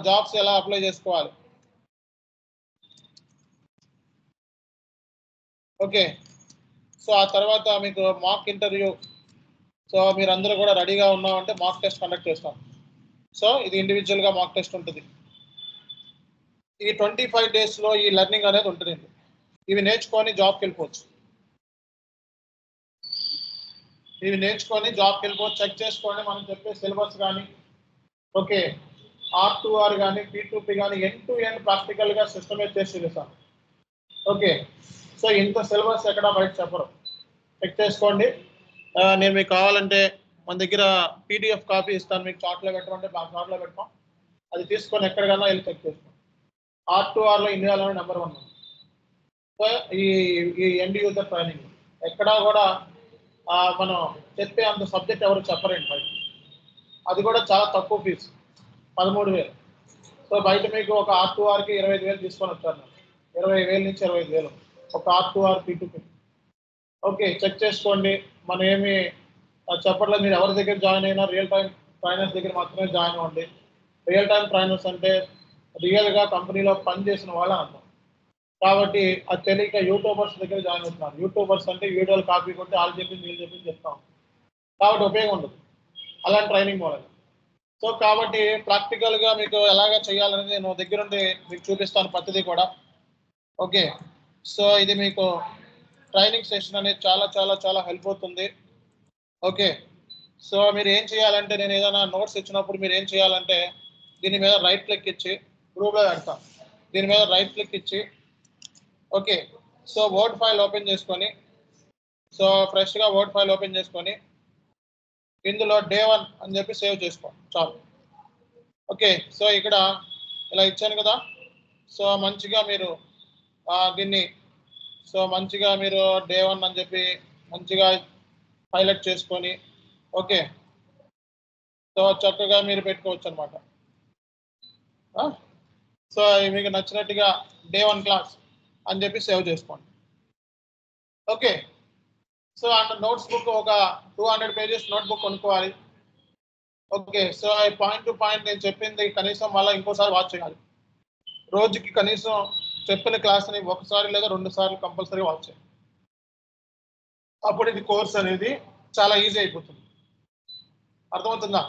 jobs ఎలా అప్లై చేసుకోవాలి. ఓకే, సో ఆ తర్వాత మీకు మాక్ ఇంటర్వ్యూ. సో మీరందరూ కూడా రెడీగా ఉన్నామంటే మాక్ టెస్ట్ కండక్ట్ చేస్తాం. సో ఇది ఇండివిజువల్గా మాక్ టెస్ట్ ఉంటుంది. ఈ 25 డేస్లో ఈ లెర్నింగ్ అనేది ఉంటుంది. ఇవి నేర్చుకొని జాబ్కి వెళ్ళిపోవచ్చు. చెక్ చేసుకోండి మనం చెప్పే సిలబస్ కానీ, ఓకే, R2R కానీ, P2P కానీ ఎండ్ టు ఎండ్ ప్రాక్టికల్గా సిస్టమైజ్ చేసి చూపిస్తాను. ఓకే, సో ఇంత సిలబస్ ఎక్కడ బయట చెప్పరు, చెక్ చేసుకోండి. నేను మీకు కావాలంటే మన దగ్గర PDF కాపీ ఇస్తాను, మీకు చాట్లో పెట్టమంటే చాట్లో పెడతాం. అది తీసుకొని ఎక్కడికన్నా వెళ్ళి చెక్ చేసుకోండి. R2Rలో ఇండియాలోనే నెంబర్ 1. సో ఈ ఎండ్ యూజర్ ట్రైనింగ్ ఎక్కడా కూడా మనం చెప్పే అంత సబ్జెక్ట్ ఎవరు చెప్పరండి బయట. అది కూడా చాలా తక్కువ ఫీజు, 13,000. సో బయట మీకు ఒక R2Rకి 25,000 తీసుకొని వచ్చారు. 20,000 నుంచి 25,000 ఒక R2R P2P. ఓకే, చెక్ చేసుకోండి. మనం ఏమి చెప్పట్లేదు, మీరు ఎవరి దగ్గర జాయిన్ అయినా రియల్ టైం ట్రైనర్స్ దగ్గర మాత్రమే జాయిన్ అవ్వండి. రియల్ టైం ట్రైనర్స్ అంటే రియల్గా కంపెనీలో పనిచేసిన వాళ్ళ అర్థం. కాబట్టి అది తెలియక యూట్యూబర్స్ దగ్గర జాయిన్ అవుతున్నారు. యూట్యూబర్స్ అంటే వీడియోలు కాపీ కొట్టి వాళ్ళు చెప్పింది వీళ్ళు చెప్పింది చెప్తాం, కాబట్టి ఉపయోగం ఉండదు అలాంటి ట్రైనింగ్ మోడల్. సో కాబట్టి ప్రాక్టికల్గా మీకు ఎలాగ చేయాలనేది నేను దగ్గరుండి మీకు చూపిస్తాను ప్రతిదీ కూడా. ఓకే, సో ఇది మీకు ట్రైనింగ్ సెషన్ అనేది చాలా చాలా చాలా హెల్ప్ అవుతుంది. ఓకే, సో మీరు ఏం చేయాలంటే నేను ఏదైనా నోట్స్ ఇచ్చినప్పుడు మీరు ఏం చేయాలంటే దీని మీద రైట్ క్లిక్ ఇచ్చి గ్రూప్లో పెడతాం. దీని మీద రైట్ క్లిక్ ఇచ్చి okay, so word file open చేసుకొని, సో ఫ్రెష్గా వర్డ్ ఫైల్ ఓపెన్ చేసుకొని ఇందులో Day 1 అని చెప్పి సేవ్ చేసుకోండి చాలు. ఓకే, సో ఇక్కడ ఇలా ఇచ్చాను కదా. సో మంచిగా మీరు దీన్ని సో మంచిగా మీరు Day 1 అని చెప్పి మంచిగా హైలైట్ చేసుకొని, ఓకే, సో చక్కగా మీరు పెట్టుకోవచ్చు అనమాట. సో మీకు నచ్చినట్టుగా Day 1 క్లాస్ అని చెప్పి సేవ్ చేసుకోండి. Okay, so and notes book ఒక 200 పేజెస్ నోట్ బుక్ కొనుక్కోవాలి. Okay, so point to point నేను చెప్పింది కనీసం మళ్ళీ ఇంకోసారి వాచ్ చేయాలి. రోజుకి కనీసం చెప్పిన క్లాస్ని ఒకసారి లేదా 2 సార్లు కంపల్సరీ వాచ్ చేయాలి. అప్పుడు ఇది కోర్స్ అనేది చాలా ఈజీ అయిపోతుంది. అర్థమవుతుందా?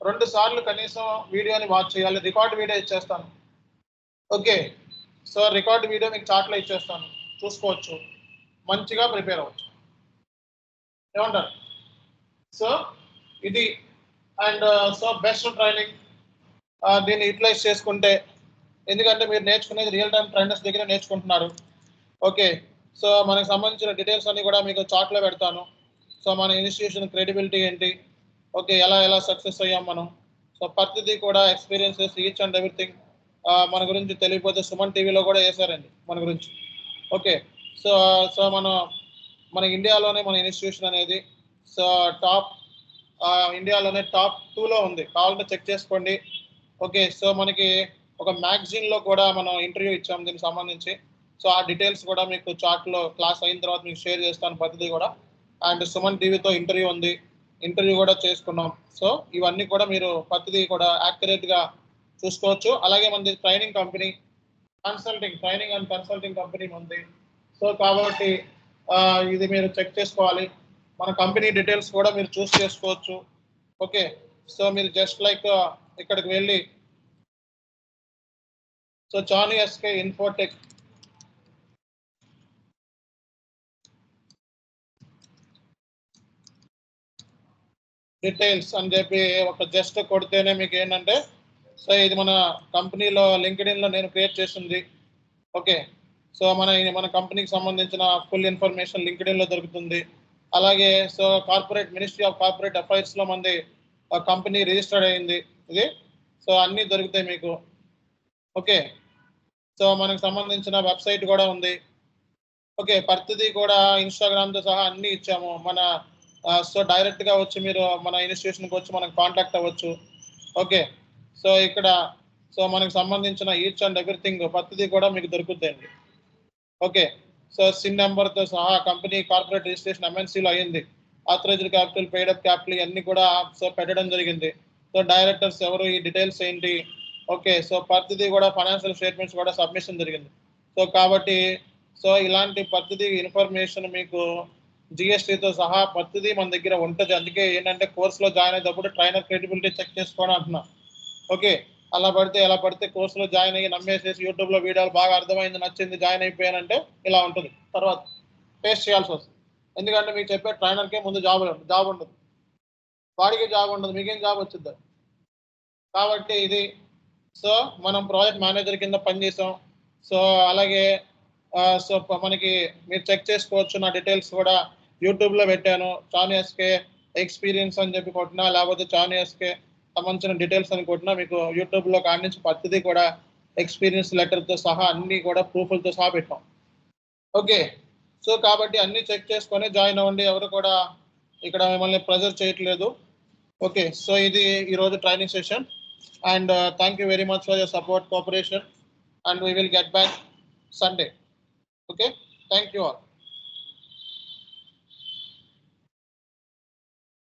2 సార్లు కనీసం వీడియోని వాచ్ చేయాలి. రికార్డ్ వీడియో ఇచ్చేస్తాను. ఓకే, సో రికార్డ్ వీడియో మీకు చాట్లో ఇచ్చేస్తాను, చూసుకోవచ్చు, మంచిగా ప్రిపేర్ అవ్వచ్చు. ఏమంటారు? సో ఇది అండ్ సో బెస్ట్ ట్రైనింగ్ దీన్ని యూటిలైజ్ చేసుకుంటే, ఎందుకంటే మీరు నేర్చుకునేది రియల్ టైం ట్రైనర్స్ దగ్గర నేర్చుకుంటున్నారు. ఓకే, సో మనకు సంబంధించిన డీటెయిల్స్ అన్ని కూడా మీకు చాట్లో పెడతాను. సో మన ఇన్స్టిట్యూషన్ క్రెడిబిలిటీ ఏంటి, ఓకే, ఎలా సక్సెస్ అయ్యాం మనం, సో ప్రతిదీ కూడా ఎక్స్పీరియన్సెస్ ఈచ్ అండ్ ఎవ్రీథింగ్ మన గురించి తెలియకపోతే సుమన్ టీవీలో కూడా వేశారండి మన గురించి. ఓకే, సో మన ఇండియాలోనే మన ఇన్స్టిట్యూషన్ అనేది సో ఇండియాలోనే టాప్ 2లో ఉంది, కావాలంటే చెక్ చేసుకోండి. ఓకే, సో మనకి ఒక మ్యాగజైన్లో కూడా మనం ఇంటర్వ్యూ ఇచ్చాం దీనికి సంబంధించి. సో ఆ డీటెయిల్స్ కూడా మీకు చాట్లో క్లాస్ అయిన తర్వాత మీకు షేర్ చేస్తాను ప్రతిదీ కూడా. అండ్ సుమన్ టీవీతో ఇంటర్వ్యూ ఉంది, ఇంటర్వ్యూ కూడా చేసుకున్నాం. సో ఇవన్నీ కూడా మీరు ప్రతిదీ కూడా యాక్యురేట్గా చూసుకోవచ్చు. అలాగే మనది training company, training and consulting company ఉంది. సో కాబట్టి ఇది మీరు చెక్ చేసుకోవాలి. మన కంపెనీ డీటెయిల్స్ కూడా మీరు చూస్ చేసుకోవచ్చు. ఓకే, సో మీరు జస్ట్ లైక్ ఇక్కడికి వెళ్ళి so Chanu SK Infotech details అని చెప్పి ఒక జస్ట్ కొడితేనే మీకు ఏంటంటే సో ఇది మన కంపెనీలో లింక్డ్ఇన్లో నేను క్రియేట్ చేసింది. ఓకే, సో మన కంపెనీకి సంబంధించిన ఫుల్ ఇన్ఫర్మేషన్ లింక్డ్ఇన్లో దొరుకుతుంది. అలాగే సో మినిస్ట్రీ ఆఫ్ కార్పొరేట్ అఫైర్స్లో మంది కంపెనీ రిజిస్టర్డ్ అయింది ఇది. సో అన్నీ దొరుకుతాయి మీకు. ఓకే, సో మనకు సంబంధించిన వెబ్సైట్ కూడా ఉంది. ఓకే, ప్రతిదీ కూడా ఇన్స్టాగ్రామ్తో సహా అన్నీ ఇచ్చాము. సో డైరెక్ట్గా వచ్చి మీరు మన ఇన్స్టిట్యూషన్కి వచ్చి మనకు కాంటాక్ట్ అవ్వచ్చు. ఓకే, సో ఇక్కడ సో మనకు సంబంధించిన ఈచ్ అండ్ ఎవ్రీథింగ్ ప్రతిదీ కూడా మీకు దొరుకుతాయండి. ఓకే, సో సిన్ నెంబర్తో సహా కంపెనీ కార్పొరేట్ రిజిస్ట్రేషన్ ఎంఎన్సీలో అయ్యింది. ఆథరైజ్డ్ క్యాపిటల్, పెయిడప్ క్యాపిటల్ ఇవన్నీ కూడా సో పెట్టడం జరిగింది. సో డైరెక్టర్స్ ఎవరు, ఈ డీటెయిల్స్ ఏంటి. ఓకే, సో ప్రతిదీ కూడా ఫైనాన్షియల్ స్టేట్మెంట్స్ కూడా సబ్మిషన్ జరిగింది. సో కాబట్టి సో ఇలాంటి ప్రతిదీ ఇన్ఫర్మేషన్ మీకు జిఎస్టీతో సహా ప్రతిదీ మన దగ్గర ఉంటుంది. అందుకే ఏంటంటే కోర్సులో జాయిన్ అయ్యేటప్పుడు ట్రైనర్ క్రెడిబిలిటీ చెక్ చేసుకోవడం అంటున్నా. ఓకే, అలా పడితే ఎలా పడితే కోర్సులో జాయిన్ అయ్యి నమ్మేసేసి యూట్యూబ్లో వీడియోలు బాగా అర్థమైంది, నచ్చింది, జాయిన్ అయిపోయానంటే ఇలా ఉంటుంది. తర్వాత ఫేస్ చేయాల్సి వస్తుంది. ఎందుకంటే మీకు చెప్పే ట్రైనర్కే ముందు జాబ్ ఉండదు, వాడికి జాబ్ ఉండదు, మీకేం జాబ్ వచ్చింది. కాబట్టి ఇది సో మనం ప్రాజెక్ట్ మేనేజర్ కింద పనిచేసాం. సో అలాగే సో మనకి మీరు చెక్ చేసుకోవచ్చు. నా డీటెయిల్స్ కూడా యూట్యూబ్లో పెట్టాను. చాను ఎస్కే ఎక్స్పీరియన్స్ అని చెప్పి కొట్టినా, లేకపోతే చాను ఎస్కే సంబంధించిన డీటెయిల్స్ అని కొట్టినా మీకు యూట్యూబ్లో కాడి నుంచి ప్రతిదీ కూడా ఎక్స్పీరియన్స్ లెటర్తో సహా అన్నీ కూడా ప్రూఫ్లతో సహా పెట్టాం. ఓకే, సో కాబట్టి అన్నీ చెక్ చేసుకొని జాయిన్ అవ్వండి. ఎవరు కూడా ఇక్కడ మిమ్మల్ని ప్రెజర్ చేయట్లేదు. ఓకే, సో ఇది ఈరోజు training session. And thank you very much for your support, cooperation, and we will get back Sunday. Okay, thank you all.